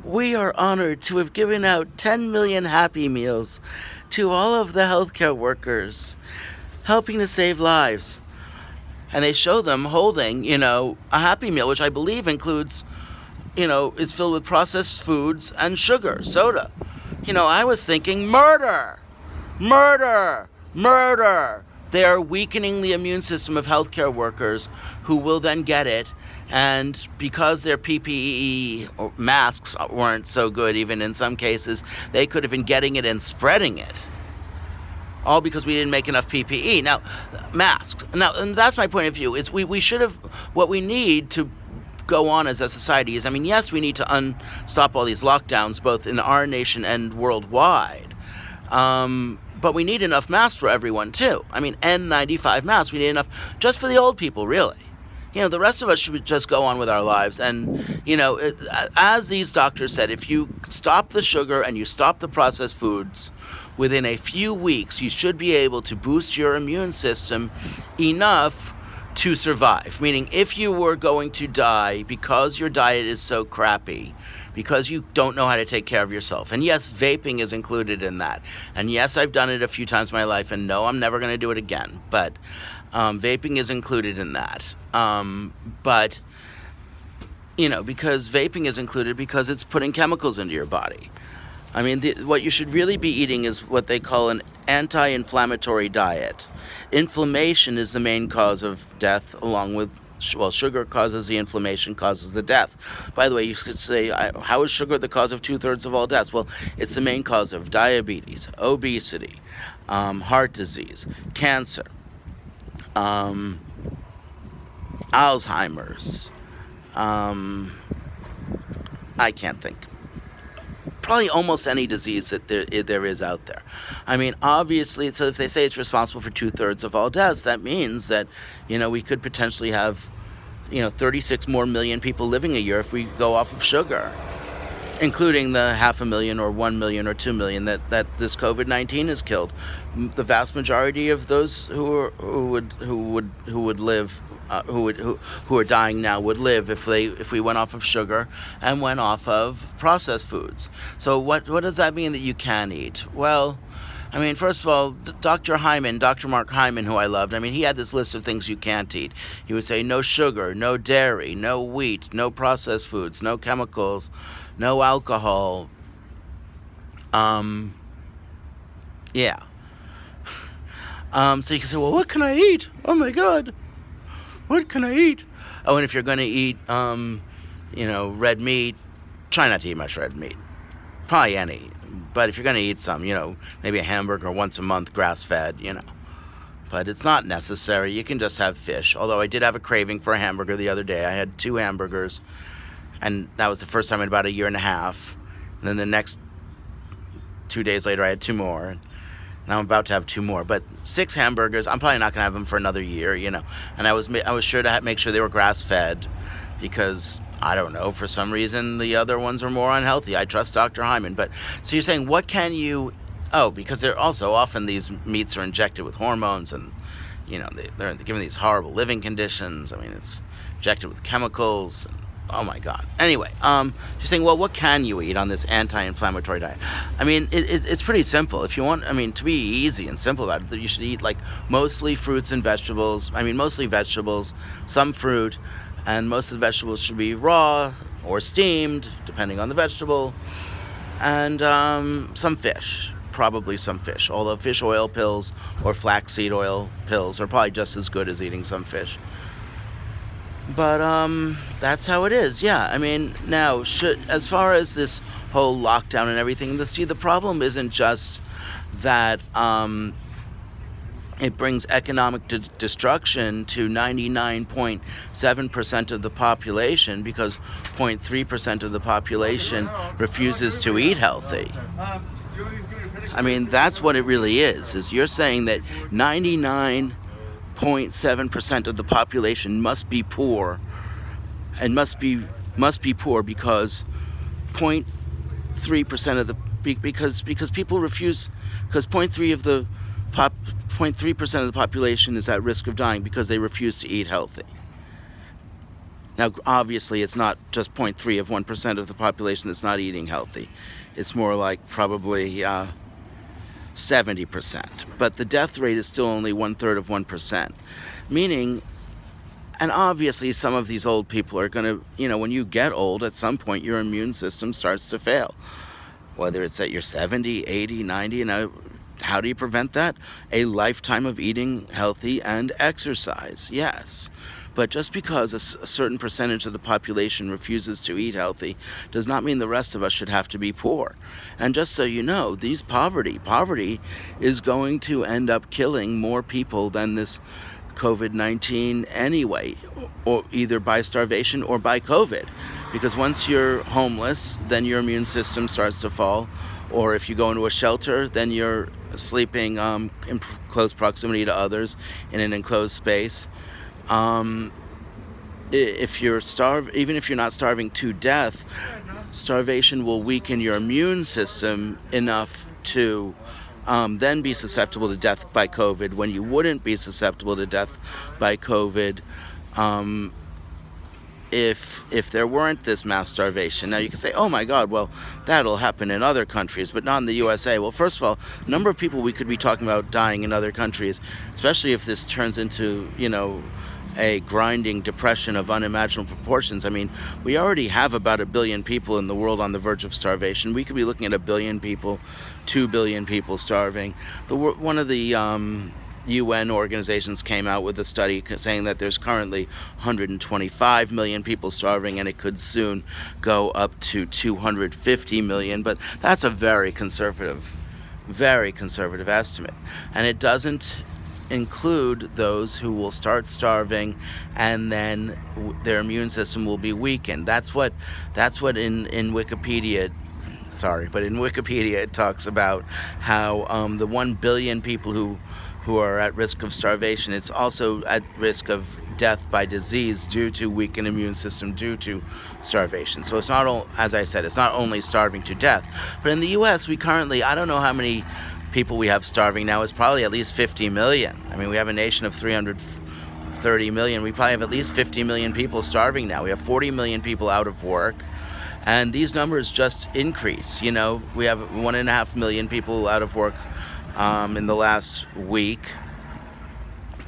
we are honored to have given out 10 million Happy Meals to all of the healthcare workers, helping to save lives. And they show them holding, a Happy Meal, which I believe includes, is filled with processed foods and sugar, soda. I was thinking murder. they are weakening the immune system of healthcare workers who will then get it. And because their PPE or masks weren't so good, even in some cases, they could have been getting it and spreading it. All because we didn't make enough PPE. Now, masks. Now, and that's my point of view, is we should have, what we need to go on as a society is, I mean, yes, we need to stop all these lockdowns, both in our nation and worldwide. But we need enough masks for everyone, too. I mean, N95 masks, we need enough just for the old people, really. The rest of us should just go on with our lives. And, as these doctors said, if you stop the sugar and you stop the processed foods, within a few weeks, you should be able to boost your immune system enough to survive. Meaning, if you were going to die because your diet is so crappy, because you don't know how to take care of yourself. And yes, vaping is included in that. And yes, I've done it a few times in my life, and no, I'm never going to do it again. But vaping is included in that. But because vaping is included because it's putting chemicals into your body. I mean, what you should really be eating is what they call an anti-inflammatory diet. Inflammation is the main cause of death, along with, sugar causes the inflammation, causes the death. By the way, you could say, how is sugar the cause of 2/3 of all deaths? Well, it's the main cause of diabetes, obesity, heart disease, cancer, Alzheimer's. I can't think. Probably almost any disease that there is out there. I mean, obviously, so if they say it's responsible for 2/3 of all deaths, that means that, we could potentially have, 36 more million people living a year if we go off of sugar, including the 500,000 or 1 million or 2 million that this COVID-19 has killed. The vast majority of those who would live, who are dying now would live if we went off of sugar and went off of processed foods. So what does that mean that you can eat? Well, I mean, first of all, Dr. Mark Hyman, who I loved, I mean, he had this list of things you can't eat. He would say no sugar, no dairy, no wheat, no processed foods, no chemicals, no alcohol. Yeah. So you can say, well, what can I eat? Oh my God. What can I eat? Oh, and if you're going to eat, red meat, try not to eat much red meat. Probably any. But if you're going to eat some, maybe a hamburger once a month, grass-fed, But it's not necessary. You can just have fish. Although I did have a craving for a hamburger the other day. I had 2 hamburgers, and that was the first time in about a year and a half. And then the next 2 days later, I had 2 more. Now I'm about to have 2 more, but 6 hamburgers. I'm probably not going to have them for another year, And I was sure to make sure they were grass-fed, because I don't know, for some reason the other ones are more unhealthy. I trust Dr. Hyman, but so you're saying what can you? Oh, because they're also often these meats are injected with hormones, and they're given these horrible living conditions. I mean, it's injected with chemicals. Oh my God. Anyway, you're saying, well, what can you eat on this anti-inflammatory diet? I mean, it's pretty simple. If you want, to be easy and simple about it, you should eat mostly fruits and vegetables. Mostly vegetables, some fruit, and most of the vegetables should be raw or steamed, depending on the vegetable, and some fish. Probably some fish. Although fish oil pills or flaxseed oil pills are probably just as good as eating some fish. But that's how it is. Yeah, now, as far as this whole lockdown and everything, the problem isn't just that it brings economic destruction to 99.7% of the population, because 0.3% of the population refuses to eat healthy. That's what it really is you're saying that 99.7% of the population must be poor, and must be poor because 0.3% of the because people refuse, because 0.3% of the population is at risk of dying because they refuse to eat healthy. Now, obviously, it's not just 0.3 of 1% of the population that's not eating healthy. It's more like probably 70%. But the death rate is still only 1/3 of 1%. Meaning, and obviously some of these old people are going to, when you get old, at some point your immune system starts to fail. Whether it's at your 70, 80, 90, How do you prevent that? A lifetime of eating healthy and exercise, yes. But just because a certain percentage of the population refuses to eat healthy does not mean the rest of us should have to be poor. And just so you know, poverty is going to end up killing more people than this COVID-19 anyway, or either by starvation or by COVID. Because once you're homeless, then your immune system starts to fall. Or if you go into a shelter, then you're sleeping in close proximity to others in an enclosed space. If you're even if you're not starving to death, starvation will weaken your immune system enough to then be susceptible to death by COVID when you wouldn't be susceptible to death by COVID if there weren't this mass starvation. Now you can say, oh my God, well, that'll happen in other countries, but not in the USA. Well, first of all, the number of people we could be talking about dying in other countries, especially if this turns into, a grinding depression of unimaginable proportions. I mean, we already have about 1 billion people in the world on the verge of starvation. We could be looking at 1 billion people, 2 billion people starving. One of the UN organizations came out with a study saying that there's currently 125 million people starving, and it could soon go up to 250 million. But that's a very conservative estimate. And it doesn't include those who will start starving and then their immune system will be weakened. That's what in Wikipedia, in Wikipedia it talks about how the 1 billion people who are at risk of starvation, it's also at risk of death by disease due to weakened immune system due to starvation. So it's not, as I said, it's not only starving to death. But in the US, we currently, I don't know how many people we have starving now. It's probably at least 50 million. I mean, we have a nation of 330 million. We probably have at least 50 million people starving now. We have 40 million people out of work. And these numbers just increase. We have 1.5 million people out of work in the last week.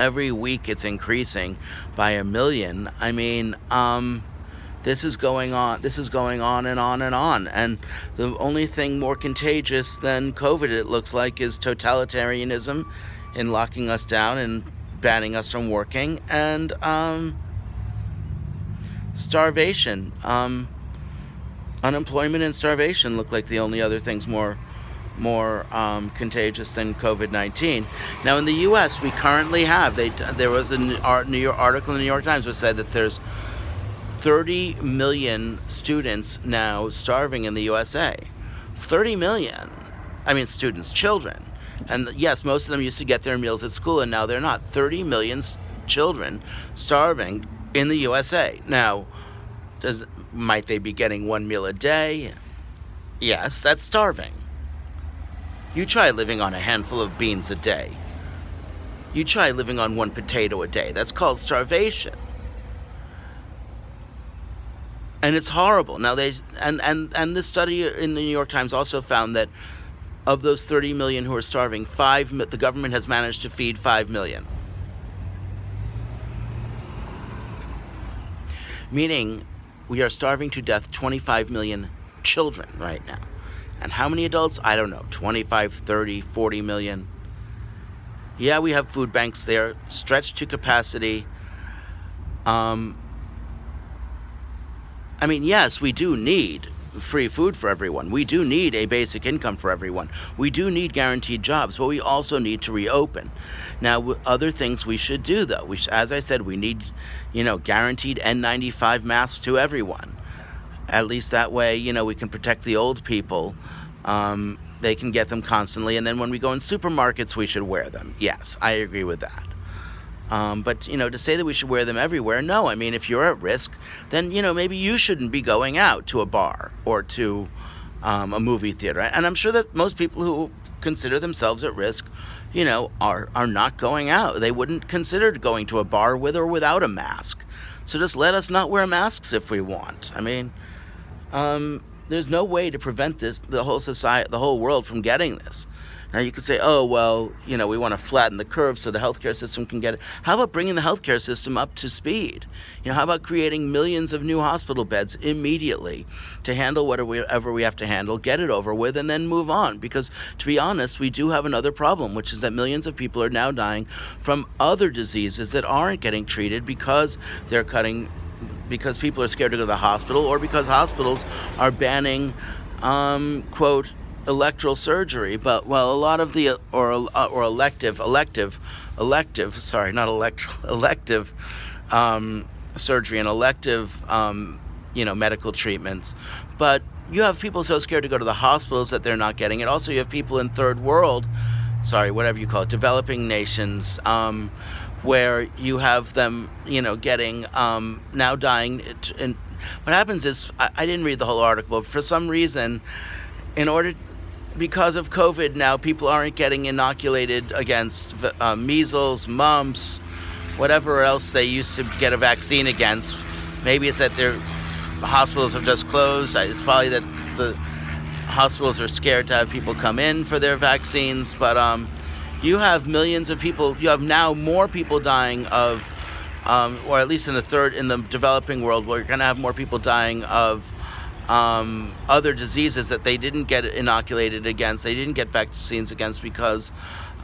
Every week it's increasing by 1 million. I mean, this is going on and on and on. And the only thing more contagious than COVID, it looks like, is totalitarianism in locking us down and banning us from working, and starvation. Unemployment and starvation look like the only other things more contagious than COVID-19. Now in the U.S., we currently have, there was an article in the New York Times which said that there's 30 million students now starving in the USA. 30 million. I mean, students, children. And yes, most of them used to get their meals at school, and now they're not. 30 million children starving in the USA. Now, might they be getting 1 meal a day? Yes, that's starving. You try living on a handful of beans a day. You try living on 1 potato a day. That's called starvation. And it's horrible. Now this study in the New York Times also found that of those 30 million who are starving, the government has managed to feed 5 million. Meaning we are starving to death 25 million children right now. And how many adults? I don't know, 25, 30, 40 million. Yeah, we have food banks there, stretched to capacity. I mean, yes, we do need free food for everyone. We do need a basic income for everyone. We do need guaranteed jobs, but we also need to reopen. Now, other things we should do, though. As I said, we need, guaranteed N95 masks to everyone. At least that way, we can protect the old people. They can get them constantly. And then when we go in supermarkets, we should wear them. Yes, I agree with that. But, to say that we should wear them everywhere, no. I mean, if you're at risk, then, maybe you shouldn't be going out to a bar or to a movie theater. And I'm sure that most people who consider themselves at risk, are not going out. They wouldn't consider going to a bar with or without a mask. So just let us not wear masks if we want. I mean, there's no way to prevent this, the whole society, the whole world from getting this. Now you could say, oh, well, we want to flatten the curve so the healthcare system can get it. How about bringing the healthcare system up to speed? How about creating millions of new hospital beds immediately to handle whatever we have to handle, get it over with, and then move on? Because, to be honest, we do have another problem, which is that millions of people are now dying from other diseases that aren't getting treated because because people are scared to go to the hospital, or because hospitals are banning, quote, electoral surgery, but a lot of the elective surgery and elective medical treatments. But you have people so scared to go to the hospitals that they're not getting it. Also, you have people in whatever you call it, developing nations, where you have them getting now dying. And what happens is, I didn't read the whole article, but for some reason, because of COVID now, people aren't getting inoculated against measles, mumps, whatever else they used to get a vaccine against. Maybe it's that their hospitals have just closed. It's probably that the hospitals are scared to have people come in for their vaccines. But you have millions of people. You have now more people dying of, or at least in the developing world, where you're going to have more people dying of other diseases that they didn't get inoculated against, they didn't get vaccines against because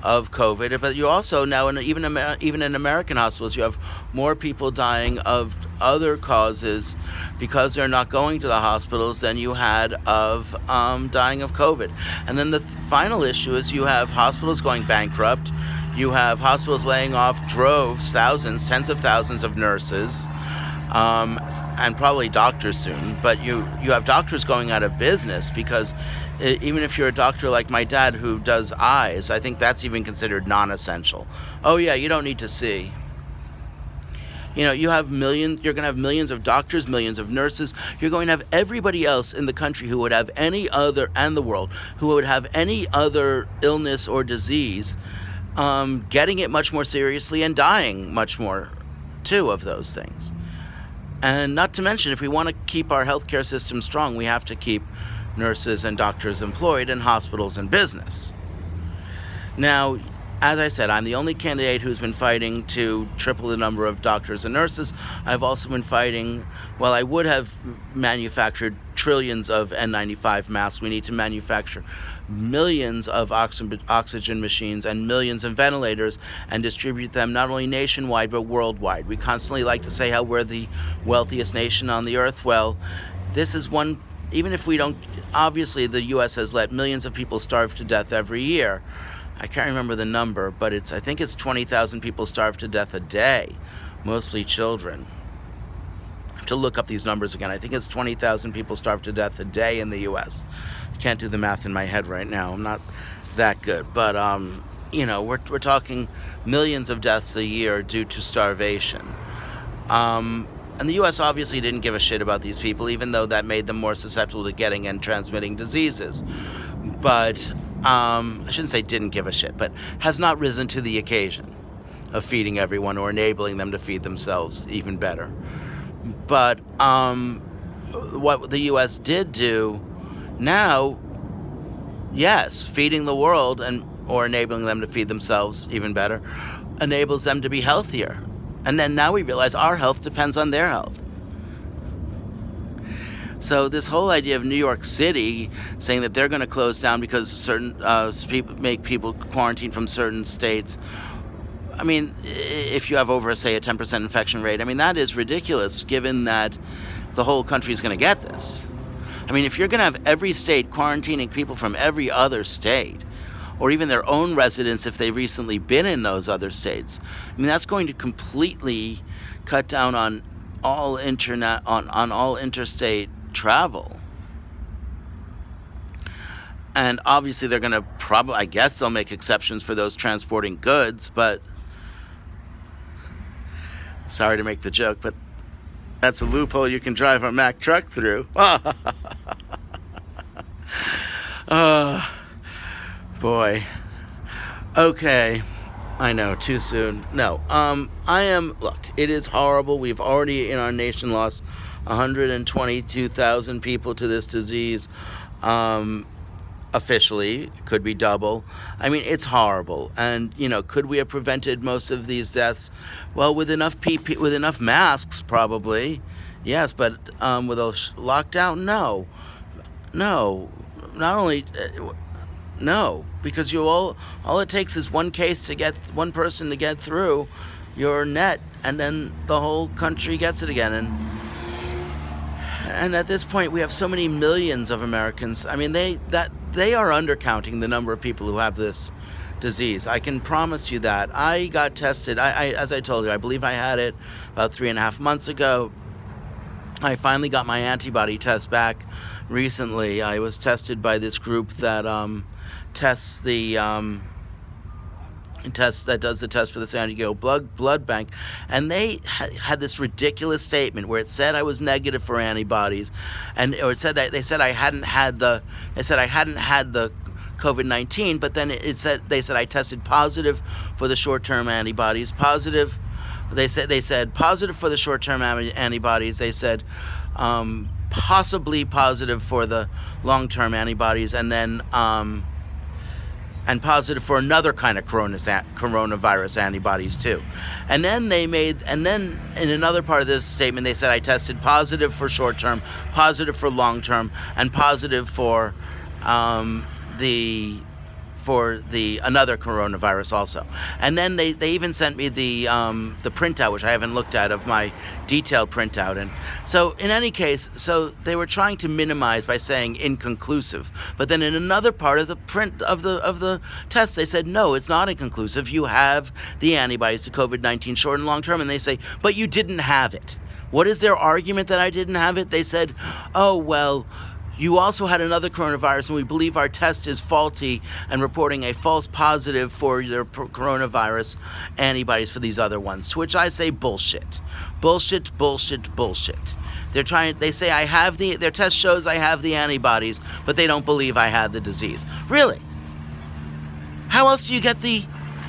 of COVID. But you also now, even in American hospitals, you have more people dying of other causes because they're not going to the hospitals than you had of dying of COVID. And then the final issue is you have hospitals going bankrupt. You have hospitals laying off thousands, tens of thousands of nurses. And probably doctors soon, but you have doctors going out of business because even if you're a doctor like my dad who does eyes, I think that's even considered non-essential. Oh yeah, you don't need to see. You're going to have millions of doctors, millions of nurses. You're going to have everybody else in the country who would have and the world, who would have any other illness or disease, getting it much more seriously and dying much more too of those things. And not to mention, if we want to keep our healthcare system strong, we have to keep nurses and doctors employed and hospitals in business. Now, as I said, I'm the only candidate who's been fighting to triple the number of doctors and nurses. I've also been fighting, I would have manufactured trillions of N95 masks. We need to manufacture millions of oxygen machines and millions of ventilators and distribute them not only nationwide but worldwide. We constantly like to say how we're the wealthiest nation on the earth. Well, this is one, even if we don't, obviously the U.S. has let millions of people starve to death every year. I can't remember the number, but I think it's 20,000 people starve to death a day, mostly children. I have to look up these numbers again. I think it's 20,000 people starve to death a day in the U.S. I can't do the math in my head right now. I'm not that good. But, we're talking millions of deaths a year due to starvation. And the U.S. obviously didn't give a shit about these people, even though that made them more susceptible to getting and transmitting diseases. But I shouldn't say didn't give a shit, but has not risen to the occasion of feeding everyone or enabling them to feed themselves even better. But what the U.S. did do now, yes, feeding the world or enabling them to feed themselves even better enables them to be healthier. And then now we realize our health depends on their health. So this whole idea of New York City saying that they're going to close down because certain make people quarantine from certain states. I mean, if you have over, say, a 10% infection rate, I mean, that is ridiculous given that the whole country is going to get this. I mean, if you're going to have every state quarantining people from every other state, or even their own residents if they've recently been in those other states, I mean, that's going to completely cut down on all all interstate travel. And obviously they're going to I guess they'll make exceptions for those transporting goods, but sorry to make the joke, but that's a loophole you can drive a Mack truck through. Oh, boy. Okay. I know, too soon. No, look, it is horrible. We've already in our nation lost 122,000 people to this disease. Officially, could be double. I mean, it's horrible. And, could we have prevented most of these deaths? Well, with enough with enough masks, probably. Yes, but with a lockdown, no. No. Not only... no, because all it takes is one person to get through your net, and then the whole country gets it again. And at this point, we have so many millions of Americans. I mean, they are undercounting the number of people who have this disease. I can promise you that. I got tested. As I told you, I believe I had it about 3.5 months ago. I finally got my antibody test back recently. I was tested by this group that tests the does the test for the San Diego blood bank, and they had this ridiculous statement where it said I was negative for antibodies, or it said that they said I hadn't had the COVID-19, but then they said I tested positive for the short-term antibodies, positive. They said positive for the short-term antibodies. They said possibly positive for the long-term antibodies, and then and positive for another kind of coronavirus antibodies too. And then in another part of this statement, they said I tested positive for short-term, positive for long-term, and positive for the another coronavirus also. And then they even sent me the printout, which I haven't looked at, of my detailed printout. And so in any case, so they were trying to minimize by saying inconclusive. But then in another part of the print of the test, they said, no, it's not inconclusive. You have the antibodies to COVID-19 short and long term. And they say, but you didn't have it. What is their argument that I didn't have it? They said, oh, well, you also had another coronavirus, and we believe our test is faulty and reporting a false positive for your coronavirus antibodies for these other ones. To which I say bullshit. Bullshit, bullshit, bullshit. They say their test shows I have the antibodies, but they don't believe I had the disease. Really? How else do you get the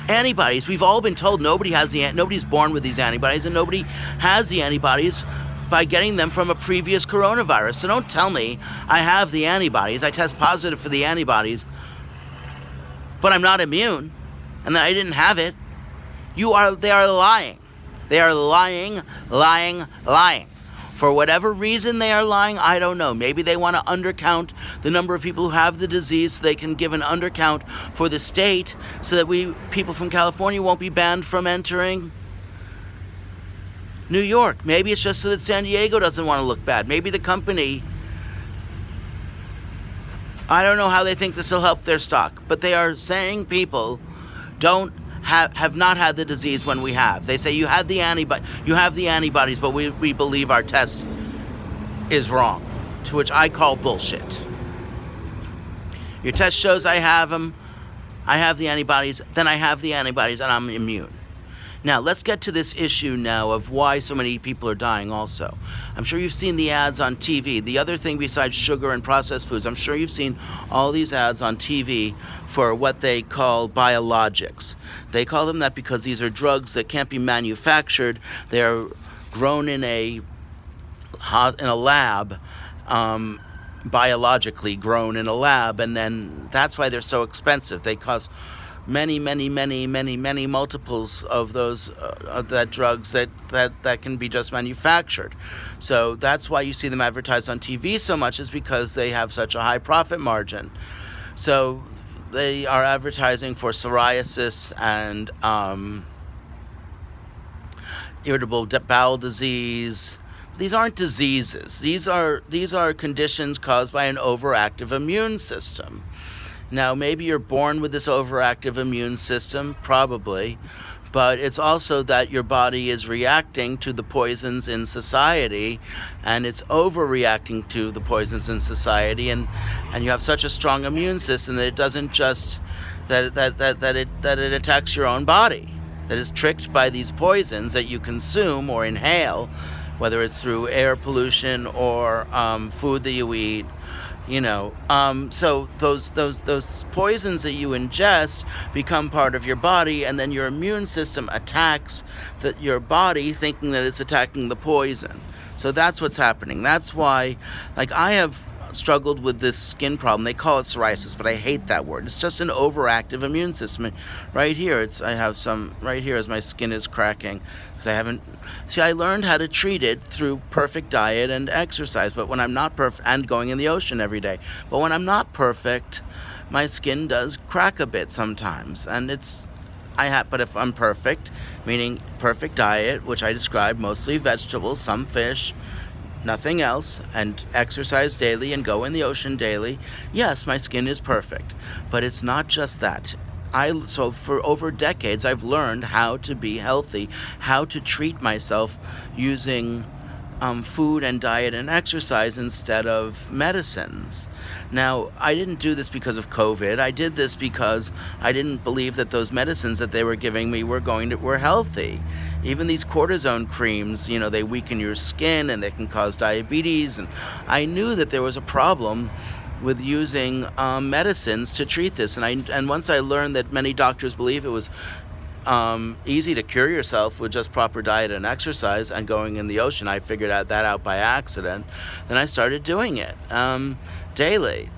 antibodies? We've all been told nobody's born with these antibodies, and nobody has the antibodies by getting them from a previous coronavirus. So don't tell me I have the antibodies, I test positive for the antibodies, but I'm not immune, and that I didn't have it. They are lying. They are lying. For whatever reason they are lying, I don't know. Maybe they want to undercount the number of people who have the disease so they can give an undercount for the state so that people from California won't be banned from entering New York. Maybe it's just so that San Diego doesn't want to look bad. Maybe the company, I don't know how they think this will help their stock, but they are saying people have not had the disease when we have. They say you have the antibodies, but we believe our test is wrong, to which I call bullshit. Your test shows I have them, I have the antibodies, then I have the antibodies and I'm immune. Now, let's get to this issue now of why so many people are dying also. I'm sure you've seen the ads on TV. The other thing besides sugar and processed foods, I'm sure you've seen all these ads on TV for what they call biologics. They call them that because these are drugs that can't be manufactured. They're grown in a lab, biologically grown in a lab, and then that's why they're so expensive. They cost many multiples of those that drugs that can be just manufactured. So that's why you see them advertised on TV so much, is because they have such a high profit margin. So they are advertising for psoriasis and irritable bowel disease. These aren't diseases. These are conditions caused by an overactive immune system. Now, maybe you're born with this overactive immune system, probably, but it's also that your body is reacting to the poisons in society, and it's overreacting to the poisons in society, and you have such a strong immune system that it doesn't just that it attacks your own body, that is tricked by these poisons that you consume or inhale, whether it's through air pollution or food that you eat. So those poisons that you ingest become part of your body, and then your immune system attacks your body, thinking that it's attacking the poison. So that's what's happening. That's why, like, I have struggled with this skin problem. They call it psoriasis, but I hate that word. It's just an overactive immune system. Right here, I have some right here as my skin is cracking because I learned how to treat it through perfect diet and exercise. But when I'm not perfect, and going in the ocean every day. But when I'm not perfect, my skin does crack a bit sometimes, and but if I'm perfect, meaning perfect diet, which I describe mostly vegetables, some fish, nothing else, and exercise daily and go in the ocean daily, yes, my skin is perfect. But it's not just that. So for over decades, I've learned how to be healthy, how to treat myself using food and diet and exercise instead of medicines. Now, I didn't do this because of COVID. I did this because I didn't believe that those medicines that they were giving me were healthy. Even these cortisone creams, they weaken your skin and they can cause diabetes. And I knew that there was a problem with using medicines to treat this. And once I learned that many doctors believe it was easy to cure yourself with just proper diet and exercise and going in the ocean, I figured that out by accident. Then I started doing it daily.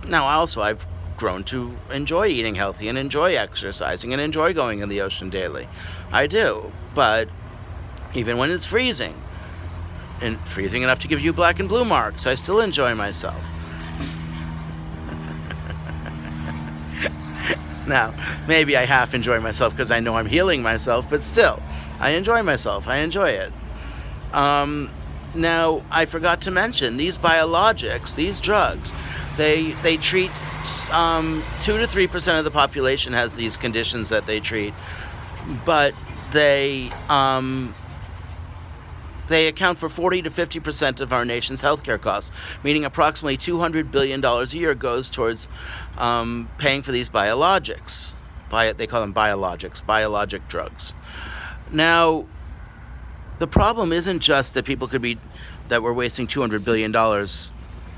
Now, I've grown to enjoy eating healthy and enjoy exercising and enjoy going in the ocean daily. I do, but even when it's freezing, and freezing enough to give you black and blue marks, I still enjoy myself. Now, maybe I half enjoy myself because I know I'm healing myself, but still, I enjoy myself. I enjoy it. Now, I forgot to mention, these biologics, these drugs, they treat 2 to 3% of the population has these conditions that they treat, but they account for 40 to 50% of our nation's healthcare costs, meaning approximately $200 billion a year goes towards paying for these biologics. They call them biologics, biologic drugs. Now, the problem isn't just that that we're wasting $200 billion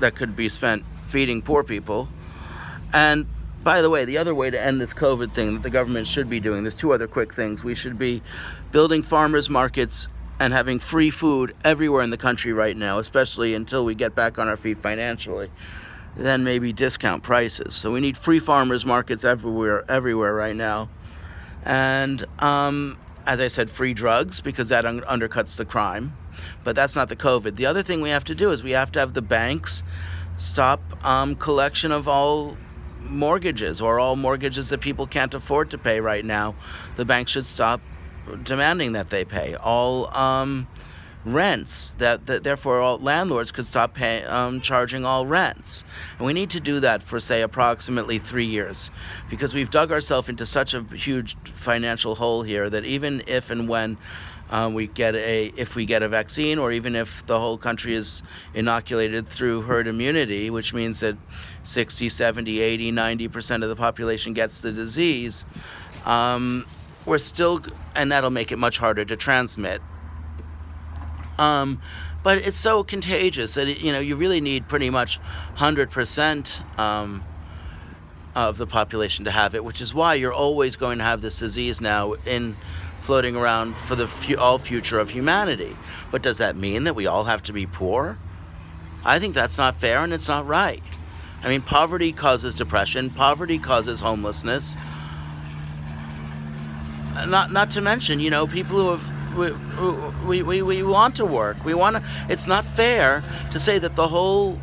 that could be spent feeding poor people. And by the way, the other way to end this COVID thing that the government should be doing, there's two other quick things. We should be building farmers markets and having free food everywhere in the country right now, especially until we get back on our feet financially. Then maybe discount prices. So we need free farmers markets everywhere right now. And as I said, free drugs, because that undercuts the crime. But that's not the COVID. The other thing we have to do is we have to have the banks stop collection of all mortgages, or all mortgages that people can't afford to pay right now. The banks should stop demanding that they pay. All rents, therefore all landlords could stop charging all rents. And we need to do that for, say, approximately 3 years, because we've dug ourselves into such a huge financial hole here that even if and when we get a vaccine, or even if the whole country is inoculated through herd immunity, which means that 60, 70, 80, 90% of the population gets the disease, we're still, and that'll make it much harder to transmit. But it's so contagious that you really need pretty much 100% of the population to have it, which is why you're always going to have this disease now floating around for the all future of humanity. But does that mean that we all have to be poor? I think that's not fair, and it's not right. I mean, poverty causes depression. Poverty causes homelessness. Not to mention, people who have we want to work. It's not fair to say that the whole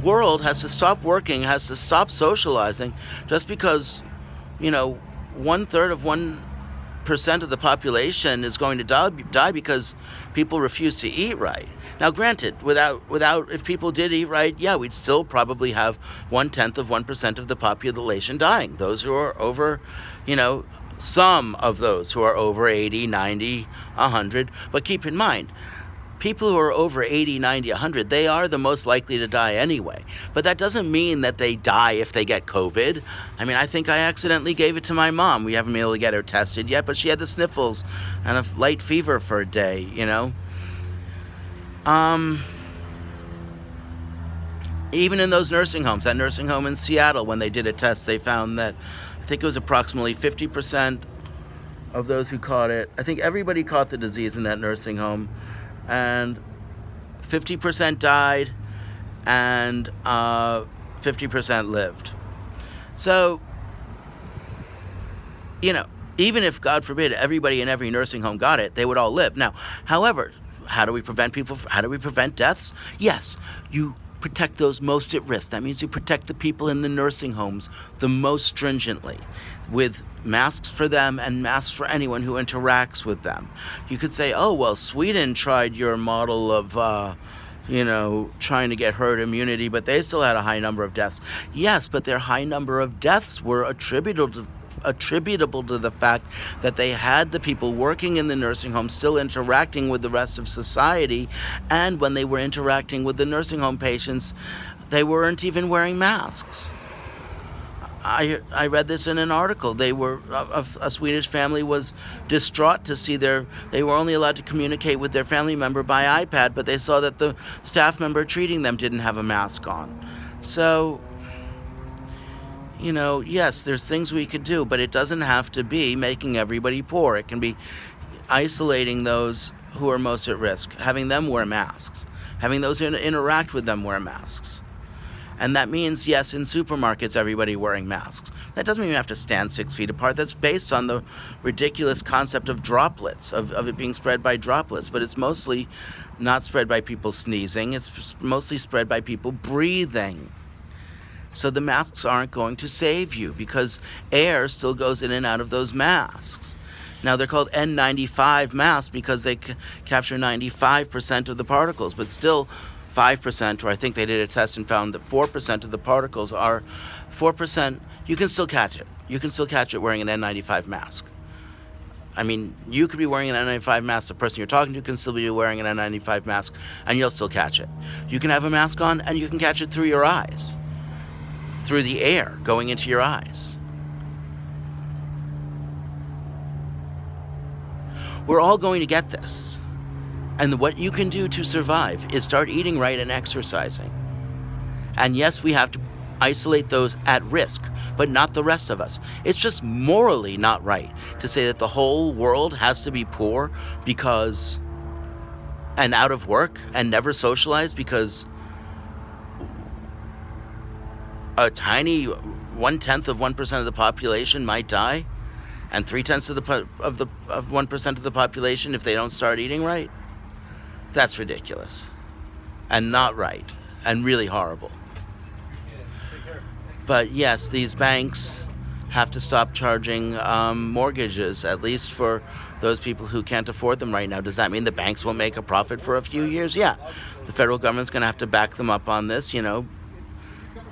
world has to stop working, has to stop socializing, just because 1/3 of 1% of the population is going to die because people refuse to eat right. Now, granted, if people did eat right, yeah, we'd still probably have 1/10 of 1% of the population dying. Those who are over, some of those who are over 80, 90, 100. But keep in mind, people who are over 80, 90, 100, they are the most likely to die anyway. But that doesn't mean that they die if they get COVID. I mean, I think I accidentally gave it to my mom. We haven't been able to get her tested yet, but she had the sniffles and a light fever for a day, Even in those nursing homes, that nursing home in Seattle, when they did a test, they found that I think it was approximately 50% of those who caught it. I think everybody caught the disease in that nursing home, and 50% died, and 50% lived. So, even if, God forbid, everybody in every nursing home got it, they would all live. Now, however, how do we prevent deaths? Yes, you protect those most at risk. That means you protect the people in the nursing homes the most stringently, with masks for them and masks for anyone who interacts with them. You could say, oh, well, Sweden tried your model of trying to get herd immunity, but they still had a high number of deaths. Yes, but their high number of deaths were attributable to the fact that they had the people working in the nursing home still interacting with the rest of society, and when they were interacting with the nursing home patients, they weren't even wearing masks. I read this in an article. A Swedish family was distraught to see they were only allowed to communicate with their family member by iPad, but they saw that the staff member treating them didn't have a mask on. So, yes, there's things we could do, but it doesn't have to be making everybody poor. It can be isolating those who are most at risk, having them wear masks, having those who interact with them wear masks. And that means, yes, in supermarkets, everybody wearing masks. That doesn't mean you have to stand 6 feet apart. That's based on the ridiculous concept of droplets, of it being spread by droplets. But it's mostly not spread by people sneezing. It's mostly spread by people breathing. So the masks aren't going to save you, because air still goes in and out of those masks. Now, they're called N95 masks because they capture 95% of the particles, but still 5%, or I think they did a test and found that 4% of the particles are 4%. You can still catch it. You can still catch it wearing an N95 mask. I mean, you could be wearing an N95 mask. The person you're talking to can still be wearing an N95 mask, and you'll still catch it. You can have a mask on, and you can catch it through your eyes, through the air going into your eyes. We're all going to get this. And what you can do to survive is start eating right and exercising. And yes, we have to isolate those at risk, but not the rest of us. It's just morally not right to say that the whole world has to be poor and out of work and never socialize because a tiny 1/10 of 1% of the population might die, and 3/10 of 1% of the population if they don't start eating right. That's ridiculous and not right and really horrible. But yes, these banks have to stop charging mortgages, at least for those people who can't afford them right now. Does that mean the banks won't make a profit for a few years? Yeah. The federal government's going to have to back them up on this,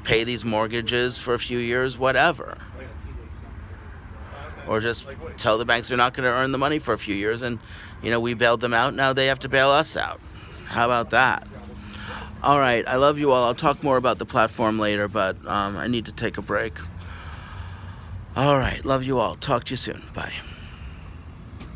pay these mortgages for a few years, whatever. Or just tell the banks they're not going to earn the money for a few years, and we bailed them out, now they have to bail us out. How about that? All right, I love you all. I'll talk more about the platform later, but I need to take a break. All right, love you all. Talk to you soon. Bye.